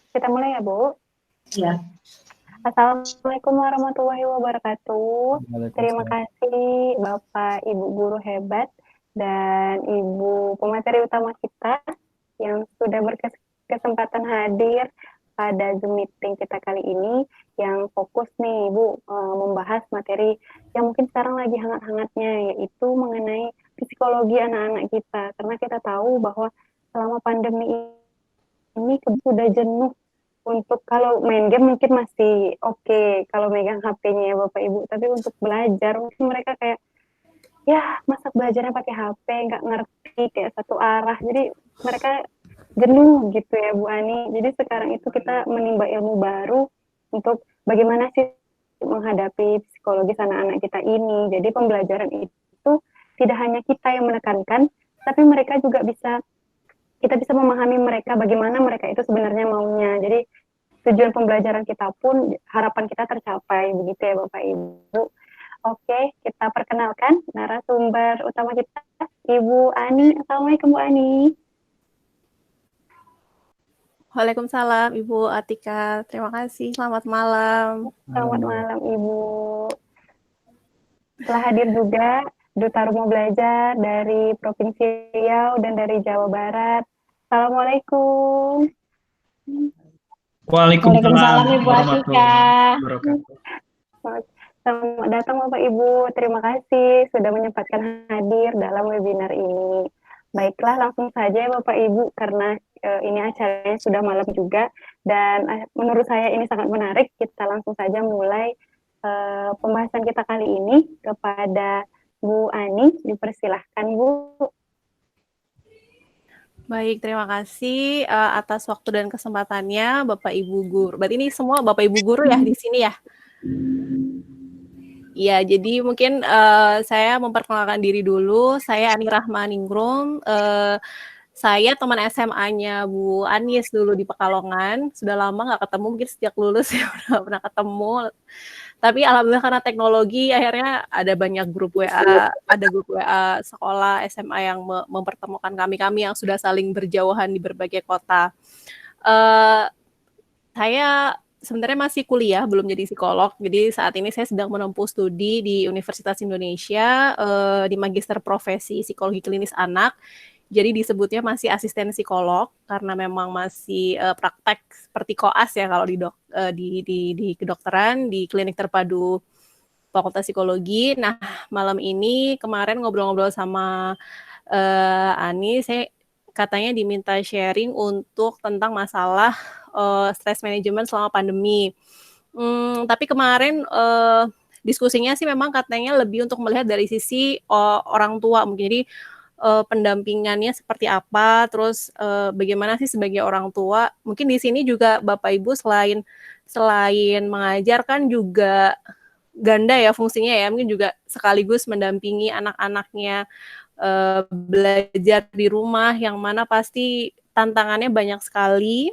Kita mulai ya, Bu. Ya. Assalamualaikum warahmatullahi wabarakatuh. Terima Waalaikumsalam. kasih Bapak Ibu guru hebat dan Ibu pemateri utama kita yang sudah berkesempatan hadir pada Zoom meeting kita kali ini yang fokus nih Ibu membahas materi yang mungkin sekarang lagi hangat-hangatnya, yaitu mengenai psikologi anak-anak kita. Karena kita tahu bahwa selama pandemi ini sudah jenuh untuk kalau main game mungkin masih oke, kalau megang HP-nya ya Bapak Ibu, tapi untuk belajar mungkin mereka kayak, ya masa belajarnya pakai HP, nggak ngerti, kayak satu arah. Jadi mereka jenuh gitu ya Bu Ani. Jadi sekarang itu kita menimba ilmu baru untuk bagaimana sih menghadapi psikologis anak-anak kita ini. Jadi pembelajaran itu tidak hanya kita yang menekankan, tapi mereka juga kita bisa memahami mereka bagaimana mereka itu sebenarnya maunya. Jadi tujuan pembelajaran kita pun harapan kita tercapai begitu ya Bapak Ibu. Oke, kita perkenalkan narasumber utama kita Ibu Ani. Assalamualaikum Bu Ani. Waalaikumsalam Ibu Atika. Terima kasih. Selamat malam. Selamat malam Ibu. Telah hadir juga Duta Rumah Belajar dari Provinsi Riau dan dari Jawa Barat. Assalamualaikum. Waalaikumsalam Ibu Atika. warahmatullahi wabarakatuh. Selamat datang Bapak Ibu. Terima kasih sudah menyempatkan hadir dalam webinar ini. Baiklah, langsung saja Bapak Ibu, karena ini acaranya sudah malam juga dan menurut saya ini sangat menarik. Kita langsung saja mulai pembahasan kita kali ini kepada Bu Ani. Dipersilahkan Bu. Baik, terima kasih atas waktu dan kesempatannya Bapak Ibu Guru. Berarti ini semua Bapak Ibu Guru ya di sini ya? Iya, jadi mungkin saya memperkenalkan diri dulu. Saya Ani Rahmaningrum. Saya teman SMA-nya Bu Anis dulu di Pekalongan. Sudah lama nggak ketemu, mungkin sejak lulus ya udah pernah ketemu. Tapi alhamdulillah karena teknologi akhirnya ada banyak grup WA, ada grup WA sekolah SMA yang mempertemukan kami yang sudah saling berjauhan di berbagai kota. Saya sebenarnya masih kuliah, belum jadi psikolog. Jadi saat ini saya sedang menempuh studi di Universitas Indonesia di Magister Profesi Psikologi Klinis Anak. Jadi disebutnya masih asisten psikolog karena memang masih praktek seperti koas ya kalau di kedokteran di klinik terpadu Fakultas Psikologi. Nah, malam ini kemarin ngobrol-ngobrol sama Ani, saya katanya diminta sharing untuk tentang masalah stress management selama pandemi. Tapi kemarin diskusinya sih memang katanya lebih untuk melihat dari sisi orang tua mungkin. Jadi pendampingannya seperti apa, terus bagaimana sih sebagai orang tua. Mungkin di sini juga Bapak Ibu selain mengajar kan juga ganda ya fungsinya ya, mungkin juga sekaligus mendampingi anak-anaknya belajar di rumah, yang mana pasti tantangannya banyak sekali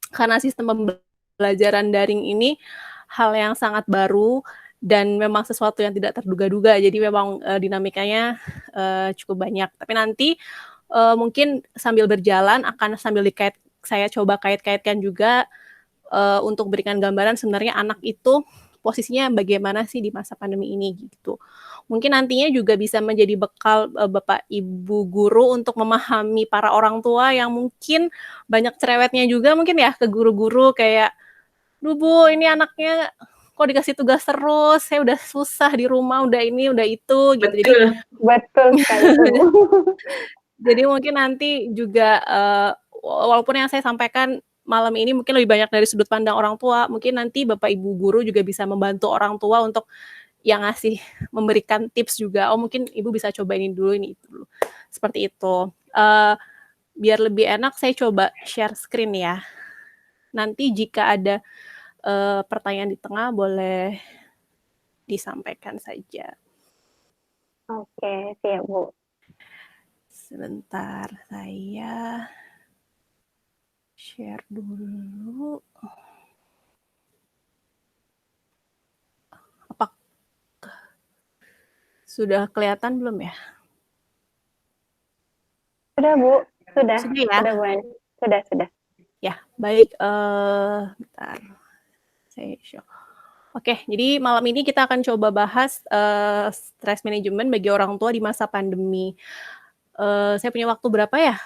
karena sistem pembelajaran daring ini hal yang sangat baru dan memang sesuatu yang tidak terduga-duga. Jadi memang dinamikanya cukup banyak. Tapi nanti mungkin sambil berjalan akan saya coba kait-kaitkan juga untuk berikan gambaran sebenarnya anak itu posisinya bagaimana sih di masa pandemi ini gitu. Mungkin nantinya juga bisa menjadi bekal Bapak Ibu guru untuk memahami para orang tua yang mungkin banyak cerewetnya juga mungkin ya ke guru-guru kayak, "Duh Bu, ini anaknya kok dikasih tugas terus, saya udah susah di rumah, udah ini, udah itu," gitu. Betul sekali Bu. Jadi mungkin nanti juga walaupun yang saya sampaikan malam ini mungkin lebih banyak dari sudut pandang orang tua, mungkin nanti Bapak Ibu guru juga bisa membantu orang tua untuk yang memberikan tips juga, "Oh mungkin Ibu bisa coba ini dulu, ini itu dulu." Seperti itu. Biar lebih enak saya coba share screen ya. Nanti jika ada pertanyaan di tengah boleh disampaikan saja. Oke, siap Bu. Sebentar, saya share dulu. Apakah sudah kelihatan belum ya? Sudah Bu, sudah. Sudah ya? Sudah Bu Ani. Sudah. Ya, baik. Bentar. Saya show. Oke, jadi malam ini kita akan coba bahas stress management bagi orang tua di masa pandemi. Saya punya waktu berapa ya?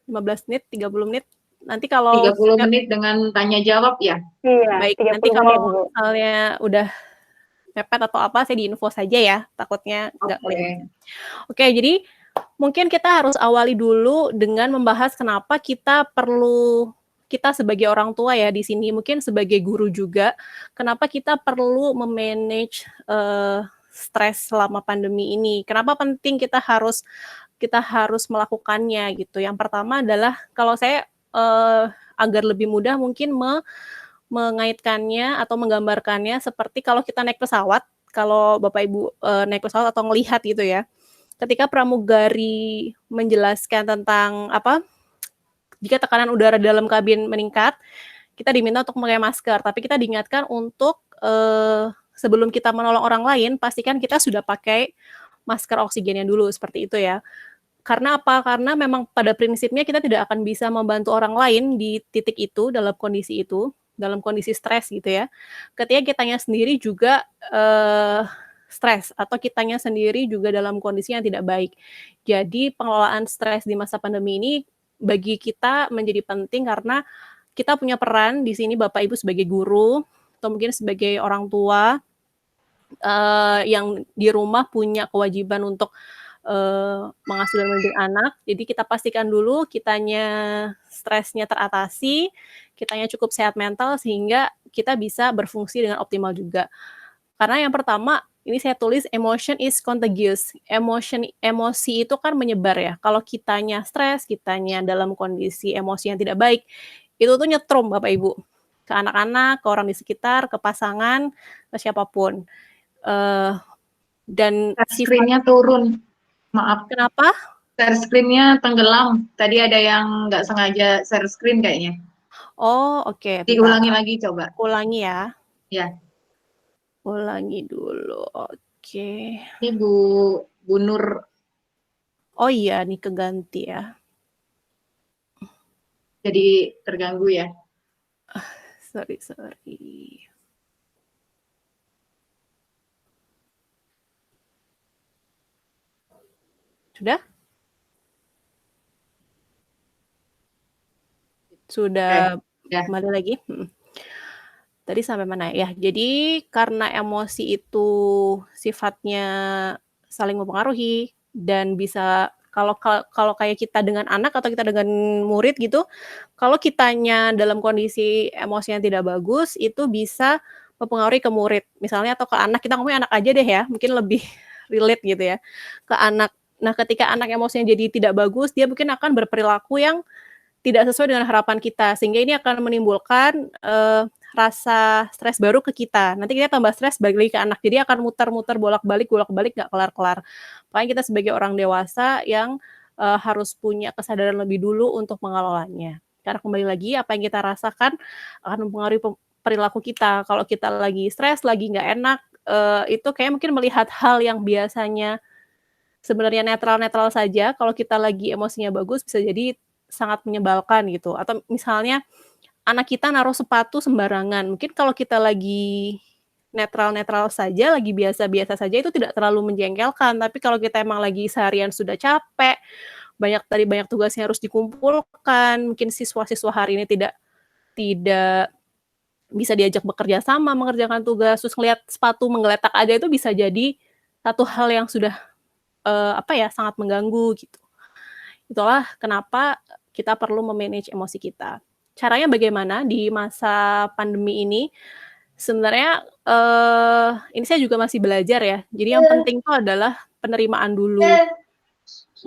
15 menit, 30 menit. Nanti kalau 30 menit dengan tanya jawab ya. Iya, baik, 30 nanti menit, kalau Bu. misalnya udah mepet atau apa, saya diinfo saja ya. Takutnya nggak kelihatan. Oke, jadi mungkin kita harus awali dulu dengan membahas kenapa kita sebagai orang tua ya di sini, mungkin sebagai guru juga, kenapa kita perlu memanage stres selama pandemi ini. Kenapa penting kita harus melakukannya gitu. Yang pertama adalah kalau saya agar lebih mudah mungkin mengaitkannya atau menggambarkannya seperti kalau kita naik pesawat, kalau Bapak Ibu naik pesawat atau ngelihat gitu ya. Ketika pramugari menjelaskan tentang jika tekanan udara dalam kabin meningkat, kita diminta untuk memakai masker, tapi kita diingatkan untuk sebelum kita menolong orang lain, pastikan kita sudah pakai masker oksigennya dulu, seperti itu ya. Karena apa? Karena memang pada prinsipnya kita tidak akan bisa membantu orang lain di titik itu, dalam kondisi stres gitu ya. Ketika kitanya sendiri juga stres atau kitanya sendiri juga dalam kondisi yang tidak baik. Jadi pengelolaan stres di masa pandemi ini bagi kita menjadi penting karena kita punya peran di sini Bapak Ibu sebagai guru atau mungkin sebagai orang tua yang di rumah punya kewajiban untuk mengasuh dan mendidik anak. Jadi kita pastikan dulu kitanya stresnya teratasi, kitanya cukup sehat mental sehingga kita bisa berfungsi dengan optimal juga. Karena yang pertama, ini saya tulis emotion is contagious. Emosi itu kan menyebar ya. Kalau kitanya stres, kitanya dalam kondisi emosi yang tidak baik, itu tuh nyetrum Bapak Ibu. Ke anak-anak, ke orang di sekitar, ke pasangan, ke siapapun. Dan Screen-nya turun. Maaf. Kenapa? Share screen-nya tenggelam. Tadi ada yang nggak sengaja share screen kayaknya. Oh, oke. Diulangi lagi coba. Ulangi ya. Ya. Ulangi dulu. Oke. Ini Bu Nur. Oh iya, nih keganti ya. Jadi terganggu ya. Sorry. Sudah Ya. kembali lagi. Tadi sampai mana ya? Jadi karena emosi itu sifatnya saling mempengaruhi dan bisa kalau kayak kita dengan anak atau kita dengan murid gitu, kalau kitanya dalam kondisi emosi yang tidak bagus, itu bisa mempengaruhi ke murid. Misalnya atau ke anak, kita ngomongin anak aja deh ya, mungkin lebih relate gitu ya, ke anak. Nah, ketika anak emosinya jadi tidak bagus, dia mungkin akan berperilaku yang tidak sesuai dengan harapan kita, sehingga ini akan menimbulkan rasa stres baru ke kita. Nanti kita tambah stres balik lagi ke anak. Jadi akan muter-muter bolak-balik nggak kelar-kelar. Makanya kita sebagai orang dewasa yang harus punya kesadaran lebih dulu untuk mengelolanya. Karena kembali lagi apa yang kita rasakan akan mempengaruhi perilaku kita. Kalau kita lagi stres, lagi nggak enak, itu kayak mungkin melihat hal yang biasanya sebenarnya netral-netral saja, kalau kita lagi emosinya bagus bisa jadi sangat menyebalkan gitu. Atau misalnya anak kita naruh sepatu sembarangan. Mungkin kalau kita lagi netral-netral saja, lagi biasa-biasa saja itu tidak terlalu menjengkelkan. Tapi kalau kita emang lagi seharian sudah capek, banyak tugasnya harus dikumpulkan, mungkin siswa-siswa hari ini tidak bisa diajak bekerja sama mengerjakan tugas, terus ngelihat sepatu menggeletak aja itu bisa jadi satu hal yang sudah sangat mengganggu gitu. Itulah kenapa kita perlu memanage emosi kita. Caranya bagaimana di masa pandemi ini? Sebenarnya ini saya juga masih belajar ya. Jadi yang penting itu adalah penerimaan dulu.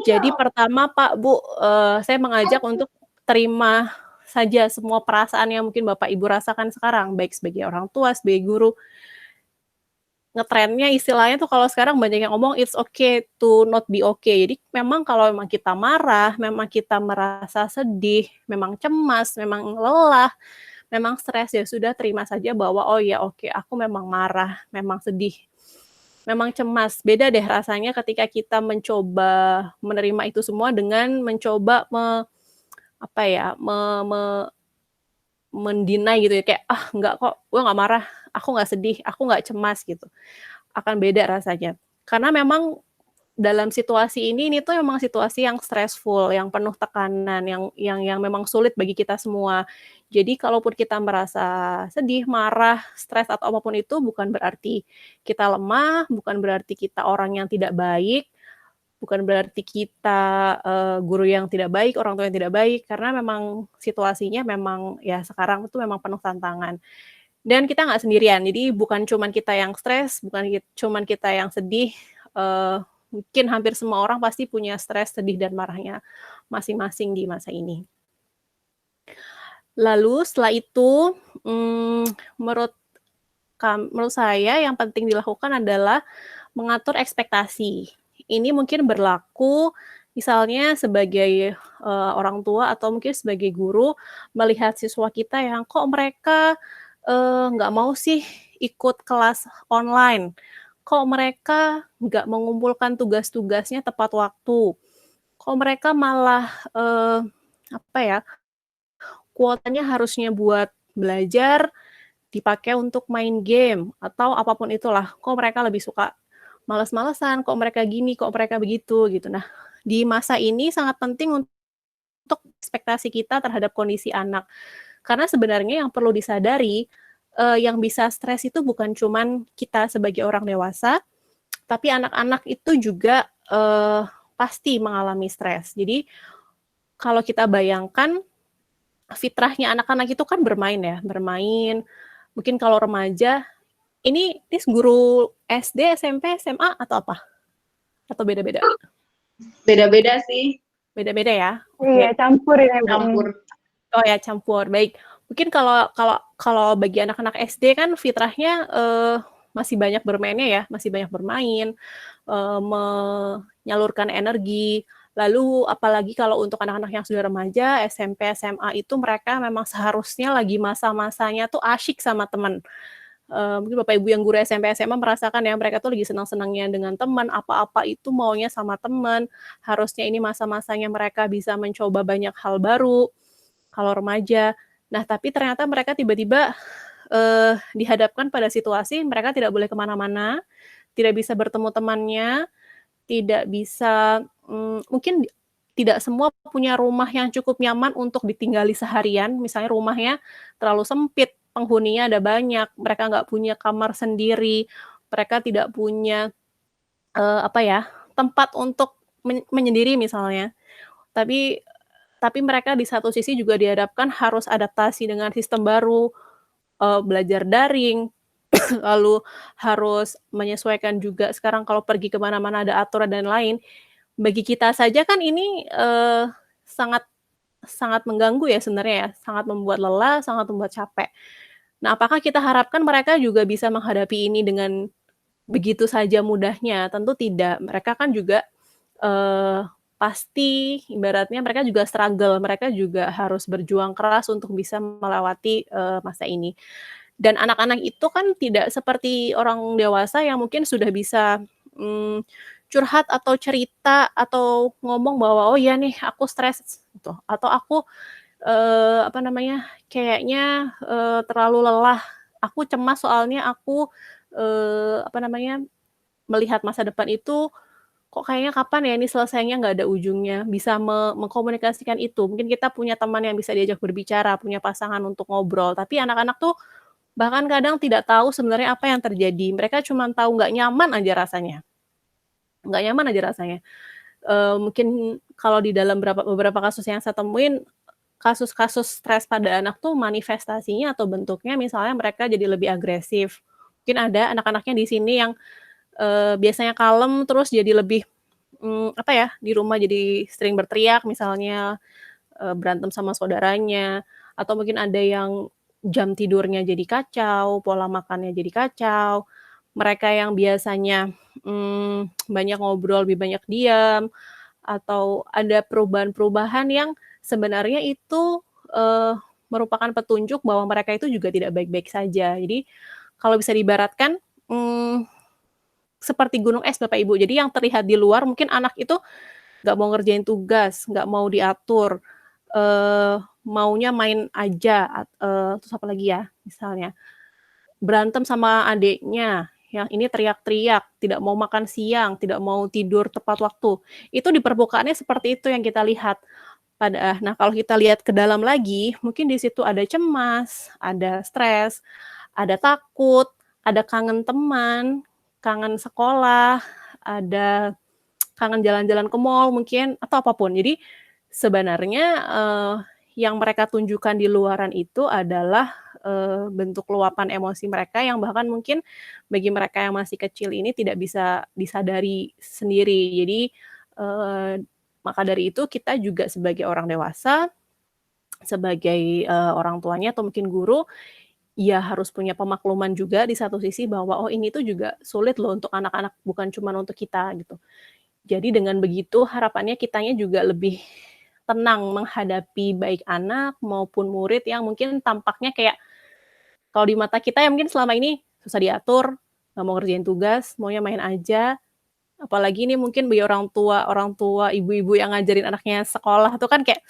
Jadi pertama Pak, Bu, saya mengajak untuk terima saja semua perasaan yang mungkin Bapak Ibu rasakan sekarang, baik sebagai orang tua, sebagai guru. Ngetrennya istilahnya tuh kalau sekarang banyak yang ngomong it's okay to not be okay. Jadi memang kalau memang kita marah, memang kita merasa sedih, memang cemas, memang lelah, memang stres, ya sudah terima saja bahwa oh ya oke, aku memang marah, memang sedih, memang cemas. Beda deh rasanya ketika kita mencoba menerima itu semua dengan mencoba apa ya, mendinai gitu ya, kayak, "Ah, enggak kok, gue nggak marah, aku nggak sedih, aku nggak cemas," gitu. Akan beda rasanya. Karena memang dalam situasi ini tuh memang situasi yang stressful, yang penuh tekanan, yang memang sulit bagi kita semua. Jadi kalaupun kita merasa sedih, marah, stres, atau apapun itu bukan berarti kita lemah, bukan berarti kita orang yang tidak baik, bukan berarti kita, guru yang tidak baik, orang tua yang tidak baik, karena memang situasinya memang ya sekarang itu memang penuh tantangan. Dan kita nggak sendirian, jadi bukan cuman kita yang stres, bukan cuman kita yang sedih, mungkin hampir semua orang pasti punya stres, sedih, dan marahnya masing-masing di masa ini. Lalu setelah itu, menurut menurut saya yang penting dilakukan adalah mengatur ekspektasi. Ini mungkin berlaku misalnya sebagai, orang tua atau mungkin sebagai guru melihat siswa kita yang, "Kok mereka, nggak mau sih ikut kelas online? Kok mereka nggak mengumpulkan tugas-tugasnya tepat waktu? Kok mereka malah, apa ya, kuotanya harusnya buat belajar dipakai untuk main game," atau apapun itulah, "Kok mereka lebih suka males-malesan, kok mereka gini, kok mereka begitu," gitu. Nah, di masa ini sangat penting untuk ekspektasi kita terhadap kondisi anak. Karena sebenarnya yang perlu disadari, yang bisa stres itu bukan cuman kita sebagai orang dewasa, tapi anak-anak itu juga, pasti mengalami stres. Jadi, kalau kita bayangkan fitrahnya anak-anak itu kan bermain ya, bermain, mungkin kalau remaja, ini guru SD, SMP, SMA, atau apa? Atau beda-beda? Beda-beda sih, Beda-beda ya? Iya, Oke. campur ya, Bu. campur. Oh ya, campur, baik. Mungkin kalau kalau kalau bagi anak-anak SD kan fitrahnya, masih banyak bermainnya ya, masih banyak bermain, menyalurkan energi. Lalu apalagi kalau untuk anak-anak yang sudah remaja, SMP, SMA itu mereka memang seharusnya lagi masa-masanya tuh asyik sama teman. Mungkin Bapak Ibu yang guru SMP, SMA merasakan ya, mereka tuh lagi senang-senangnya dengan teman, apa-apa itu maunya sama teman. Harusnya ini masa-masanya mereka bisa mencoba banyak hal baru, kalau remaja. Nah, tapi ternyata mereka tiba-tiba, dihadapkan pada situasi mereka tidak boleh kemana-mana, tidak bisa bertemu temannya, tidak bisa, mungkin tidak semua punya rumah yang cukup nyaman untuk ditinggali seharian, misalnya rumahnya terlalu sempit, penghuninya ada banyak, mereka nggak punya kamar sendiri, mereka tidak punya, apa ya, tempat untuk menyendiri misalnya. Tapi tapi mereka di satu sisi juga dihadapkan harus adaptasi dengan sistem baru, belajar daring, lalu harus menyesuaikan juga sekarang kalau pergi ke mana-mana ada aturan dan lain. Bagi kita saja kan ini, sangat sangat mengganggu ya sebenarnya ya, sangat membuat lelah, sangat membuat capek. Nah, apakah kita harapkan mereka juga bisa menghadapi ini dengan begitu saja mudahnya? Tentu tidak. Mereka kan juga, eee, pasti ibaratnya mereka juga struggle, mereka juga harus berjuang keras untuk bisa melewati, masa ini. Dan anak-anak itu kan tidak seperti orang dewasa yang mungkin sudah bisa, mmm, curhat atau cerita atau ngomong bahwa, "Oh iya nih aku stres," gitu, atau aku, apa namanya, kayaknya, terlalu lelah, aku cemas soalnya aku, apa namanya, melihat masa depan itu, kok kayaknya kapan ya ini selesainya, nggak ada ujungnya, bisa mengkomunikasikan itu. Mungkin kita punya teman yang bisa diajak berbicara, punya pasangan untuk ngobrol, tapi anak-anak tuh bahkan kadang tidak tahu sebenarnya apa yang terjadi. Mereka cuma tahu nggak nyaman aja rasanya, nggak nyaman aja rasanya. Mungkin kalau di dalam beberapa kasus yang saya temuin, kasus-kasus stres pada anak tuh manifestasinya atau bentuknya misalnya mereka jadi lebih agresif. Mungkin ada anak-anaknya di sini yang, biasanya kalem terus jadi lebih, apa ya, di rumah jadi sering berteriak misalnya, berantem sama saudaranya, atau mungkin ada yang jam tidurnya jadi kacau, pola makannya jadi kacau. Mereka yang biasanya, banyak ngobrol lebih banyak diam, atau ada perubahan-perubahan yang sebenarnya itu, merupakan petunjuk bahwa mereka itu juga tidak baik-baik saja. Jadi kalau bisa diibaratkan, mmm, seperti gunung es Bapak Ibu. Jadi yang terlihat di luar mungkin anak itu nggak mau ngerjain tugas, nggak mau diatur, maunya main aja, terus apa lagi ya, misalnya berantem sama adiknya, yang ini teriak-teriak, tidak mau makan siang, tidak mau tidur tepat waktu. Itu di permukaannya seperti itu yang kita lihat. Nah, kalau kita lihat ke dalam lagi, mungkin di situ ada cemas, ada stres, ada takut, ada kangen teman, kangen sekolah, ada kangen jalan-jalan ke mall mungkin, atau apapun. Jadi sebenarnya yang mereka tunjukkan di luaran itu adalah bentuk luapan emosi mereka yang bahkan mungkin bagi mereka yang masih kecil ini tidak bisa disadari sendiri. Jadi maka dari itu kita juga sebagai orang dewasa, sebagai orang tuanya atau mungkin guru, ya harus punya pemakluman juga di satu sisi bahwa oh ini tuh juga sulit loh untuk anak-anak, bukan cuma untuk kita gitu. Jadi dengan begitu harapannya kitanya juga lebih tenang menghadapi baik anak maupun murid yang mungkin tampaknya kayak kalau di mata kita ya mungkin selama ini susah diatur, nggak mau ngerjain tugas, maunya main aja. Apalagi ini mungkin bagi orang tua, ibu-ibu yang ngajarin anaknya sekolah tuh kan kayak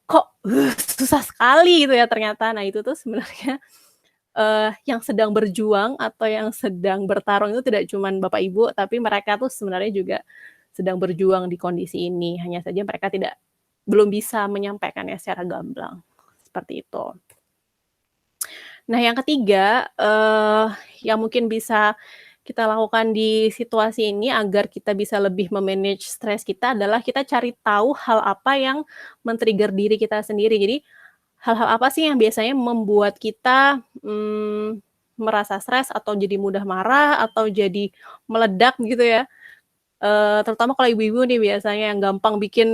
kok susah sekali gitu ya ternyata. Nah itu tuh sebenarnya yang sedang berjuang atau yang sedang bertarung itu tidak cuma Bapak Ibu, tapi mereka tuh sebenarnya juga sedang berjuang di kondisi ini. Hanya saja mereka belum bisa menyampaikannya secara gamblang. Seperti itu. Nah, yang ketiga, yang mungkin bisa kita lakukan di situasi ini agar kita bisa lebih memanage stres kita adalah kita cari tahu hal apa yang men-trigger diri kita sendiri. Jadi, hal-hal apa sih yang biasanya membuat kita merasa stres atau jadi mudah marah atau jadi meledak gitu ya. Terutama kalau ibu-ibu nih biasanya yang gampang bikin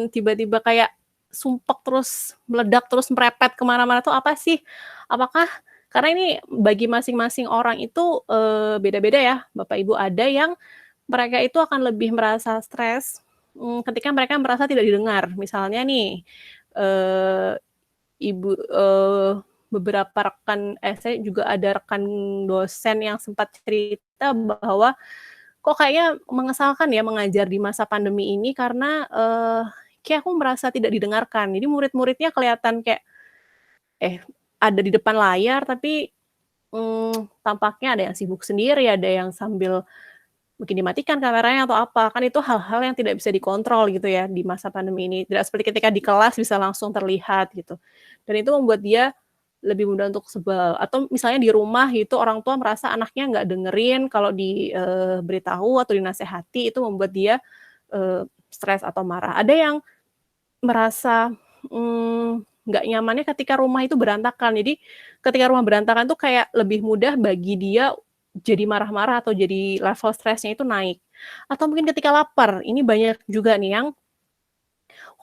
tiba-tiba kayak sumpek terus meledak terus merepet kemana-mana tuh apa sih? Apakah karena ini bagi masing-masing orang itu beda-beda ya, Bapak Ibu. Ada yang mereka itu akan lebih merasa stres ketika mereka merasa tidak didengar. Misalnya nih, beberapa rekan, saya juga ada rekan dosen yang sempat cerita bahwa kok kayaknya mengesalkan ya mengajar di masa pandemi ini karena kayak aku merasa tidak didengarkan. Jadi murid-muridnya kelihatan kayak ada di depan layar tapi tampaknya ada yang sibuk sendiri, ada yang sambil mungkin dimatikan kameranya atau apa. Kan itu hal-hal yang tidak bisa dikontrol gitu ya di masa pandemi ini. Tidak seperti ketika di kelas bisa langsung terlihat gitu. Dan itu membuat dia lebih mudah untuk sebel. Atau misalnya di rumah itu orang tua merasa anaknya nggak dengerin kalau diberitahu atau dinasehati, itu membuat dia stres atau marah. Ada yang merasa nggak nyamannya ketika rumah itu berantakan. Jadi ketika rumah berantakan tuh kayak lebih mudah bagi dia jadi marah-marah atau jadi level stresnya itu naik. Atau mungkin ketika lapar, ini banyak juga nih yang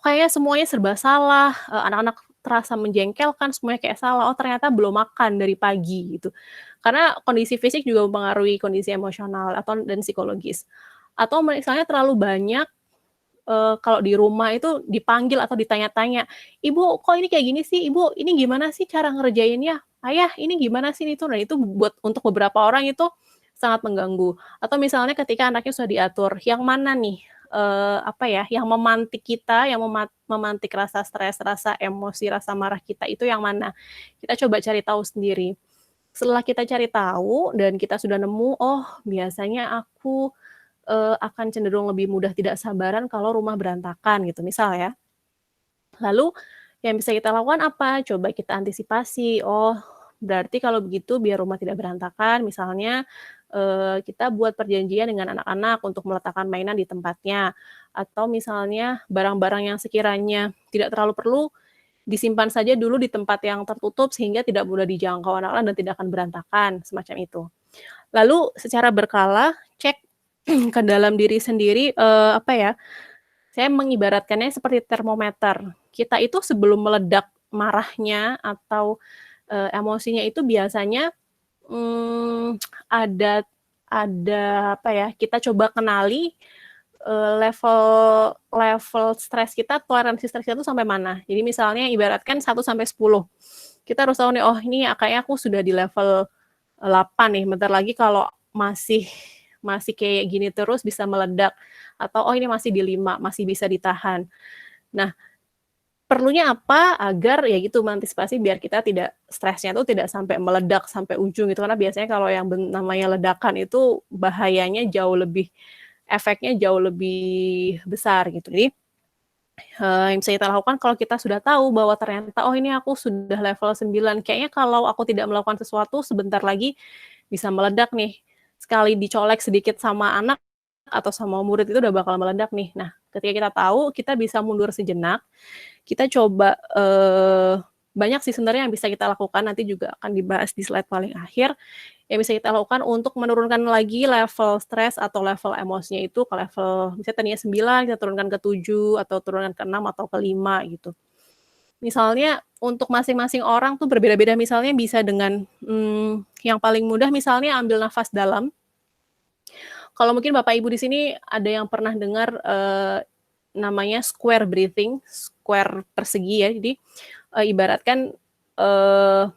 kayaknya semuanya serba salah, anak-anak terasa menjengkelkan, semuanya kayak salah, oh ternyata belum makan dari pagi gitu. Karena kondisi fisik juga mempengaruhi kondisi emosional dan psikologis. Atau misalnya terlalu banyak kalau di rumah itu dipanggil atau ditanya-tanya, "Ibu, kok ini kayak gini sih? Ibu, ini gimana sih cara ngerjainnya? Ayah, ini gimana sih itu?" Nah, itu untuk beberapa orang itu sangat mengganggu. Atau misalnya ketika anaknya sudah diatur, yang mana nih, yang memantik kita, yang memantik rasa stres, rasa emosi, rasa marah kita itu yang mana? Kita coba cari tahu sendiri. Setelah kita cari tahu dan kita sudah nemu, oh biasanya aku akan cenderung lebih mudah tidak sabaran kalau rumah berantakan gitu misal ya. Lalu yang bisa kita lakukan apa? Coba kita antisipasi, oh berarti kalau begitu biar rumah tidak berantakan misalnya kita buat perjanjian dengan anak-anak untuk meletakkan mainan di tempatnya. Atau misalnya barang-barang yang sekiranya tidak terlalu perlu disimpan saja dulu di tempat yang tertutup sehingga tidak mudah dijangkau anak-anak dan tidak akan berantakan, semacam itu. Lalu secara berkala cek ke dalam diri sendiri, saya mengibaratkannya seperti termometer. Kita itu sebelum meledak marahnya atau, emosinya itu biasanya, ada kita coba kenali, level stres kita, toleransi stres kita itu sampai mana. Jadi misalnya ibaratkan 1 sampai 10, kita harus tahu nih, oh ini kayaknya aku sudah di level 8 nih, bentar lagi kalau masih kayak gini terus bisa meledak, atau oh ini masih di 5, masih bisa ditahan. Nah, perlunya apa agar ya gitu mengantisipasi biar kita tidak stresnya tuh tidak sampai meledak sampai ujung gitu, karena biasanya kalau yang namanya ledakan itu bahayanya efeknya jauh lebih besar gitu. Jadi yang bisa kita lakukan kalau kita sudah tahu bahwa ternyata, oh ini aku sudah level 9, kayaknya kalau aku tidak melakukan sesuatu sebentar lagi bisa meledak nih. Sekali dicolek sedikit sama anak atau sama murid itu udah bakal meledak nih. Nah, ketika kita tahu, kita bisa mundur sejenak, kita coba banyak sih sebenarnya yang bisa kita lakukan, nanti juga akan dibahas di slide paling akhir, yang bisa kita lakukan untuk menurunkan lagi level stres atau level emosinya itu ke level misalnya tadinya 9, kita turunkan ke 7, atau turunkan ke 6, atau ke 5 gitu. Misalnya untuk masing-masing orang tuh berbeda-beda, misalnya bisa dengan yang paling mudah misalnya ambil nafas dalam. Kalau mungkin Bapak Ibu di sini ada yang pernah dengar namanya square breathing, square persegi ya. Jadi ibaratkan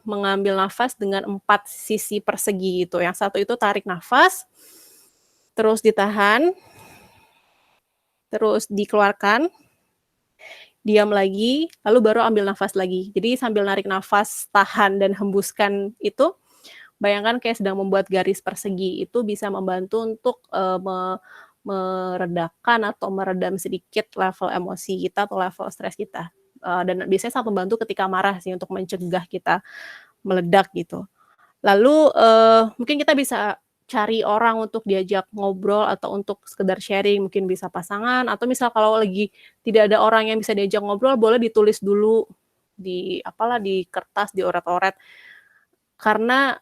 mengambil nafas dengan 4 sisi persegi gitu. Yang satu itu tarik nafas, terus ditahan, terus dikeluarkan, diam lagi, lalu baru ambil nafas lagi. Jadi sambil narik nafas, tahan dan hembuskan itu, bayangkan kayak sedang membuat garis persegi, itu bisa membantu untuk meredakan atau meredam sedikit level emosi kita atau level stres kita. Dan biasanya sangat membantu ketika marah sih untuk mencegah kita meledak gitu. Lalu mungkin kita bisa cari orang untuk diajak ngobrol atau untuk sekedar sharing, mungkin bisa pasangan atau misal kalau lagi tidak ada orang yang bisa diajak ngobrol, boleh ditulis dulu di kertas, dioret-oret. Karena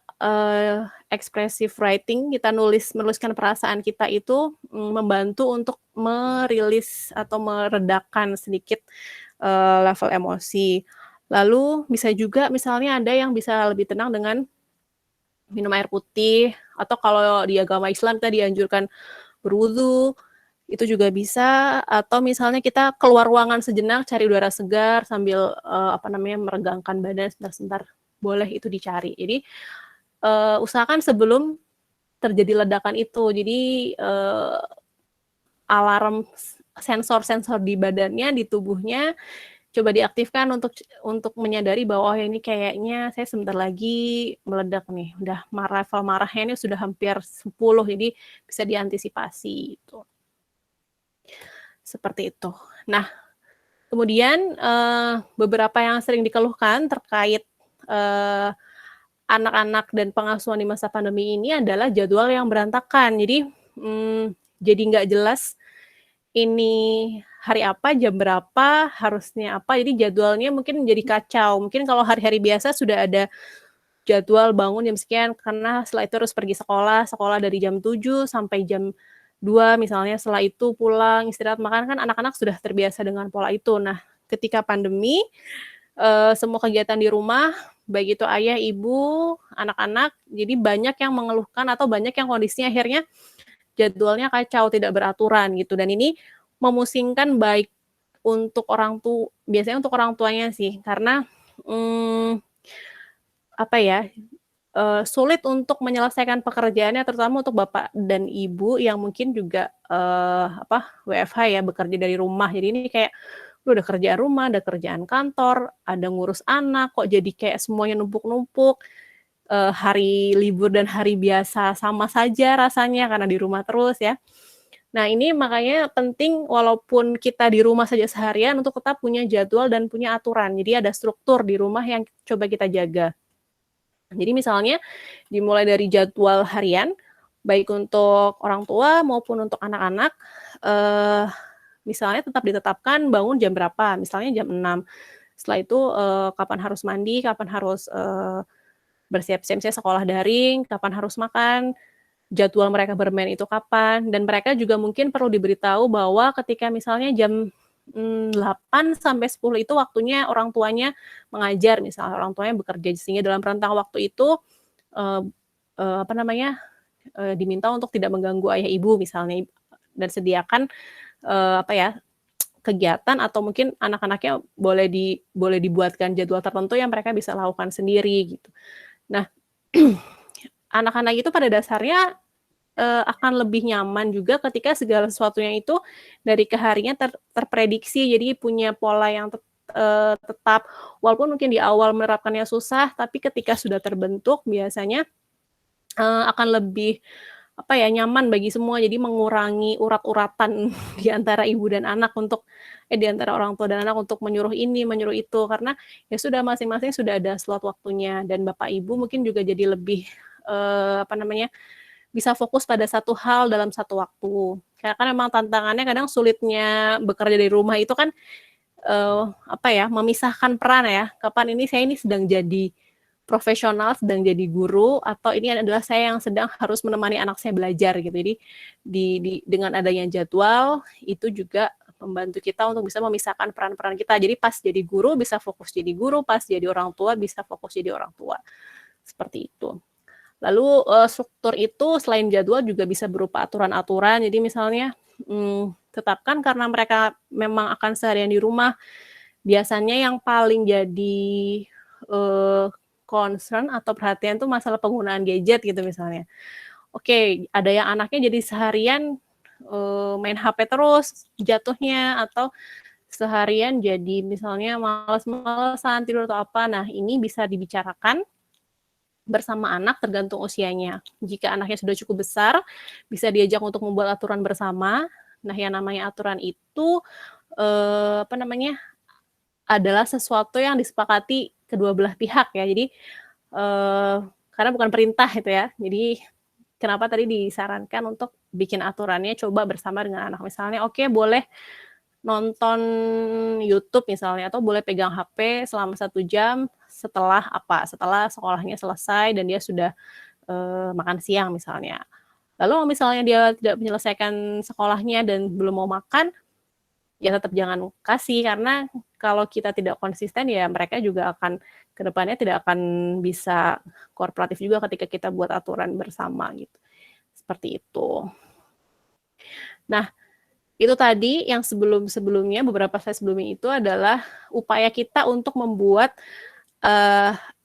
expressive writing, kita menuliskan perasaan kita itu membantu untuk merilis atau meredakan sedikit level emosi. Lalu bisa juga misalnya ada yang bisa lebih tenang dengan minum air putih, atau kalau di agama Islam kita dianjurkan berwudu, itu juga bisa, atau misalnya kita keluar ruangan sejenak, cari udara segar sambil meregangkan badan sebentar-sebentar, boleh itu dicari. Jadi usahakan sebelum terjadi ledakan itu, jadi alarm sensor-sensor di badannya, di tubuhnya coba diaktifkan untuk menyadari bahwa ini kayaknya saya sebentar lagi meledak nih, udah level marahnya ini sudah hampir 10, jadi bisa diantisipasi itu. Seperti itu. Nah, kemudian beberapa yang sering dikeluhkan terkait anak-anak dan pengasuhan di masa pandemi ini adalah jadwal yang berantakan. Jadi nggak jelas ini hari apa, jam berapa, harusnya apa, jadi jadwalnya mungkin jadi kacau. Mungkin kalau hari-hari biasa sudah ada jadwal bangun jam sekian, karena setelah itu harus pergi sekolah dari jam 7 sampai jam 2 misalnya, setelah itu pulang, istirahat, makan, kan anak-anak sudah terbiasa dengan pola itu. Nah, ketika pandemi, semua kegiatan di rumah, baik itu ayah, ibu, anak-anak, jadi banyak yang mengeluhkan atau banyak yang kondisinya akhirnya jadwalnya kacau, tidak beraturan gitu, dan ini memusingkan baik untuk biasanya untuk orang tuanya sih, karena sulit untuk menyelesaikan pekerjaannya, terutama untuk bapak dan ibu yang mungkin juga WFH ya, bekerja dari rumah. Jadi ini kayak udah kerjaan rumah, ada kerjaan kantor, ada ngurus anak, kok jadi kayak semuanya numpuk-numpuk. Hari libur dan hari biasa sama saja rasanya karena di rumah terus ya. Nah, ini makanya penting walaupun kita di rumah saja seharian untuk tetap punya jadwal dan punya aturan. Jadi ada struktur di rumah yang coba kita jaga. Jadi misalnya dimulai dari jadwal harian, baik untuk orang tua maupun untuk anak-anak, misalnya tetap ditetapkan bangun jam berapa, misalnya jam 6. Setelah itu kapan harus mandi, kapan harus bersiap-siap, misalnya sekolah daring, kapan harus makan, jadwal mereka bermain itu kapan, dan mereka juga mungkin perlu diberitahu bahwa ketika misalnya jam 8 sampai 10 itu waktunya orang tuanya mengajar, misalnya orang tuanya bekerja, sehingga dalam rentang waktu itu diminta untuk tidak mengganggu ayah ibu misalnya, dan sediakan kegiatan atau mungkin anak-anaknya boleh dibuatkan jadwal tertentu yang mereka bisa lakukan sendiri gitu. Nah, anak-anak itu pada dasarnya akan lebih nyaman juga ketika segala sesuatunya itu dari kehariannya terprediksi, jadi punya pola yang tetap walaupun mungkin di awal menerapkannya susah, tapi ketika sudah terbentuk biasanya akan lebih nyaman bagi semua. Jadi mengurangi urat-uratan di antara ibu dan anak di antara orang tua dan anak untuk menyuruh ini, menyuruh itu, karena ya sudah masing-masing sudah ada slot waktunya, dan bapak ibu mungkin juga jadi lebih bisa fokus pada satu hal dalam satu waktu. Karena kan memang tantangannya kadang sulitnya bekerja dari rumah itu kan memisahkan peran ya. Kapan saya ini sedang jadi profesional, sedang jadi guru, atau ini adalah saya yang sedang harus menemani anak saya belajar gitu. Jadi dengan adanya jadwal itu juga membantu kita untuk bisa memisahkan peran-peran kita. Jadi pas jadi guru bisa fokus jadi guru, pas jadi orang tua bisa fokus jadi orang tua. Seperti itu. Lalu struktur itu selain jadwal juga bisa berupa aturan-aturan. Jadi misalnya tetapkan karena mereka memang akan seharian di rumah, biasanya yang paling jadi concern atau perhatian tuh masalah penggunaan gadget gitu misalnya. Oke, ada yang anaknya jadi seharian main HP terus jatuhnya, atau seharian jadi misalnya malas-malasan tidur atau apa. Nah, ini bisa dibicarakan bersama anak tergantung usianya. Jika anaknya sudah cukup besar, bisa diajak untuk membuat aturan bersama. Nah, yang namanya aturan itu adalah sesuatu yang disepakati kedua belah pihak ya. Jadi karena bukan perintah itu ya. Jadi kenapa tadi disarankan untuk bikin aturannya coba bersama dengan anak. Misalnya oke, boleh nonton YouTube misalnya, atau boleh pegang HP selama 1 jam setelah sekolahnya selesai dan dia sudah makan siang misalnya. Lalu misalnya dia tidak menyelesaikan sekolahnya dan belum mau makan, ya tetap jangan kasih, karena kalau kita tidak konsisten ya mereka juga akan kedepannya tidak akan bisa kooperatif juga ketika kita buat aturan bersama gitu. Seperti itu. Nah, itu tadi yang sebelumnya, beberapa slide sebelumnya itu adalah upaya kita untuk membuat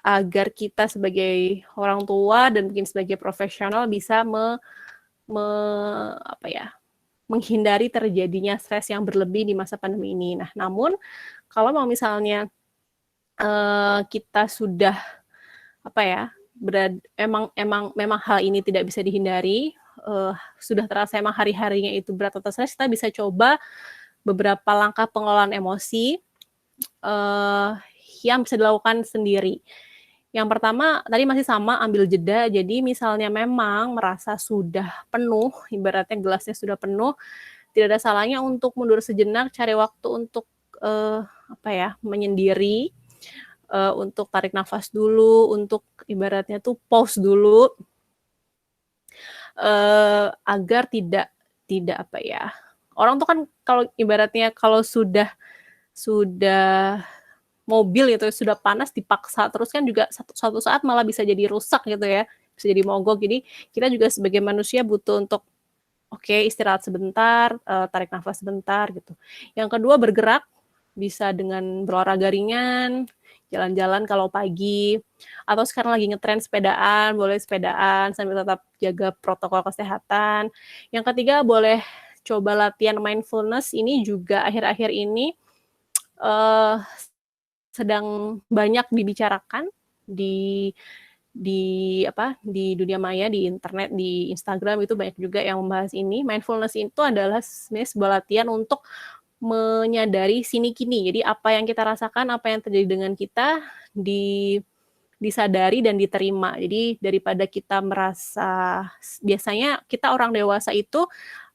agar kita sebagai orang tua dan mungkin sebagai profesional bisa menghindari terjadinya stres yang berlebih di masa pandemi ini. Nah, namun kalau mau misalnya kita sudah memang hal ini tidak bisa dihindari, sudah terasa emang hari-harinya itu berat atau stres, kita bisa coba beberapa langkah pengelolaan emosi yang bisa dilakukan sendiri. Yang pertama, tadi masih sama, ambil jeda. Jadi misalnya memang merasa sudah penuh, ibaratnya gelasnya sudah penuh, tidak ada salahnya untuk mundur sejenak, cari waktu untuk menyendiri, untuk tarik nafas dulu, untuk ibaratnya tuh pause dulu, agar tidak orang tuh kan kalau ibaratnya kalau sudah mobil gitu sudah panas dipaksa terus kan juga suatu saat malah bisa jadi rusak gitu ya, bisa jadi mogok. Jadi kita juga sebagai manusia butuh untuk istirahat sebentar, tarik nafas sebentar gitu. Yang kedua, bergerak, bisa dengan berolahraga ringan, jalan-jalan kalau pagi, atau sekarang lagi ngetren sepedaan, boleh sepedaan sambil tetap jaga protokol kesehatan. Yang ketiga, boleh coba latihan mindfulness. Ini juga akhir-akhir ini sedang banyak dibicarakan di dunia maya, di internet, di Instagram itu banyak juga yang membahas ini. Mindfulness itu adalah sebenarnya sebuah latihan untuk menyadari sini kini. Jadi apa yang kita rasakan, apa yang terjadi dengan kita disadari dan diterima. Jadi daripada kita merasa, biasanya kita orang dewasa itu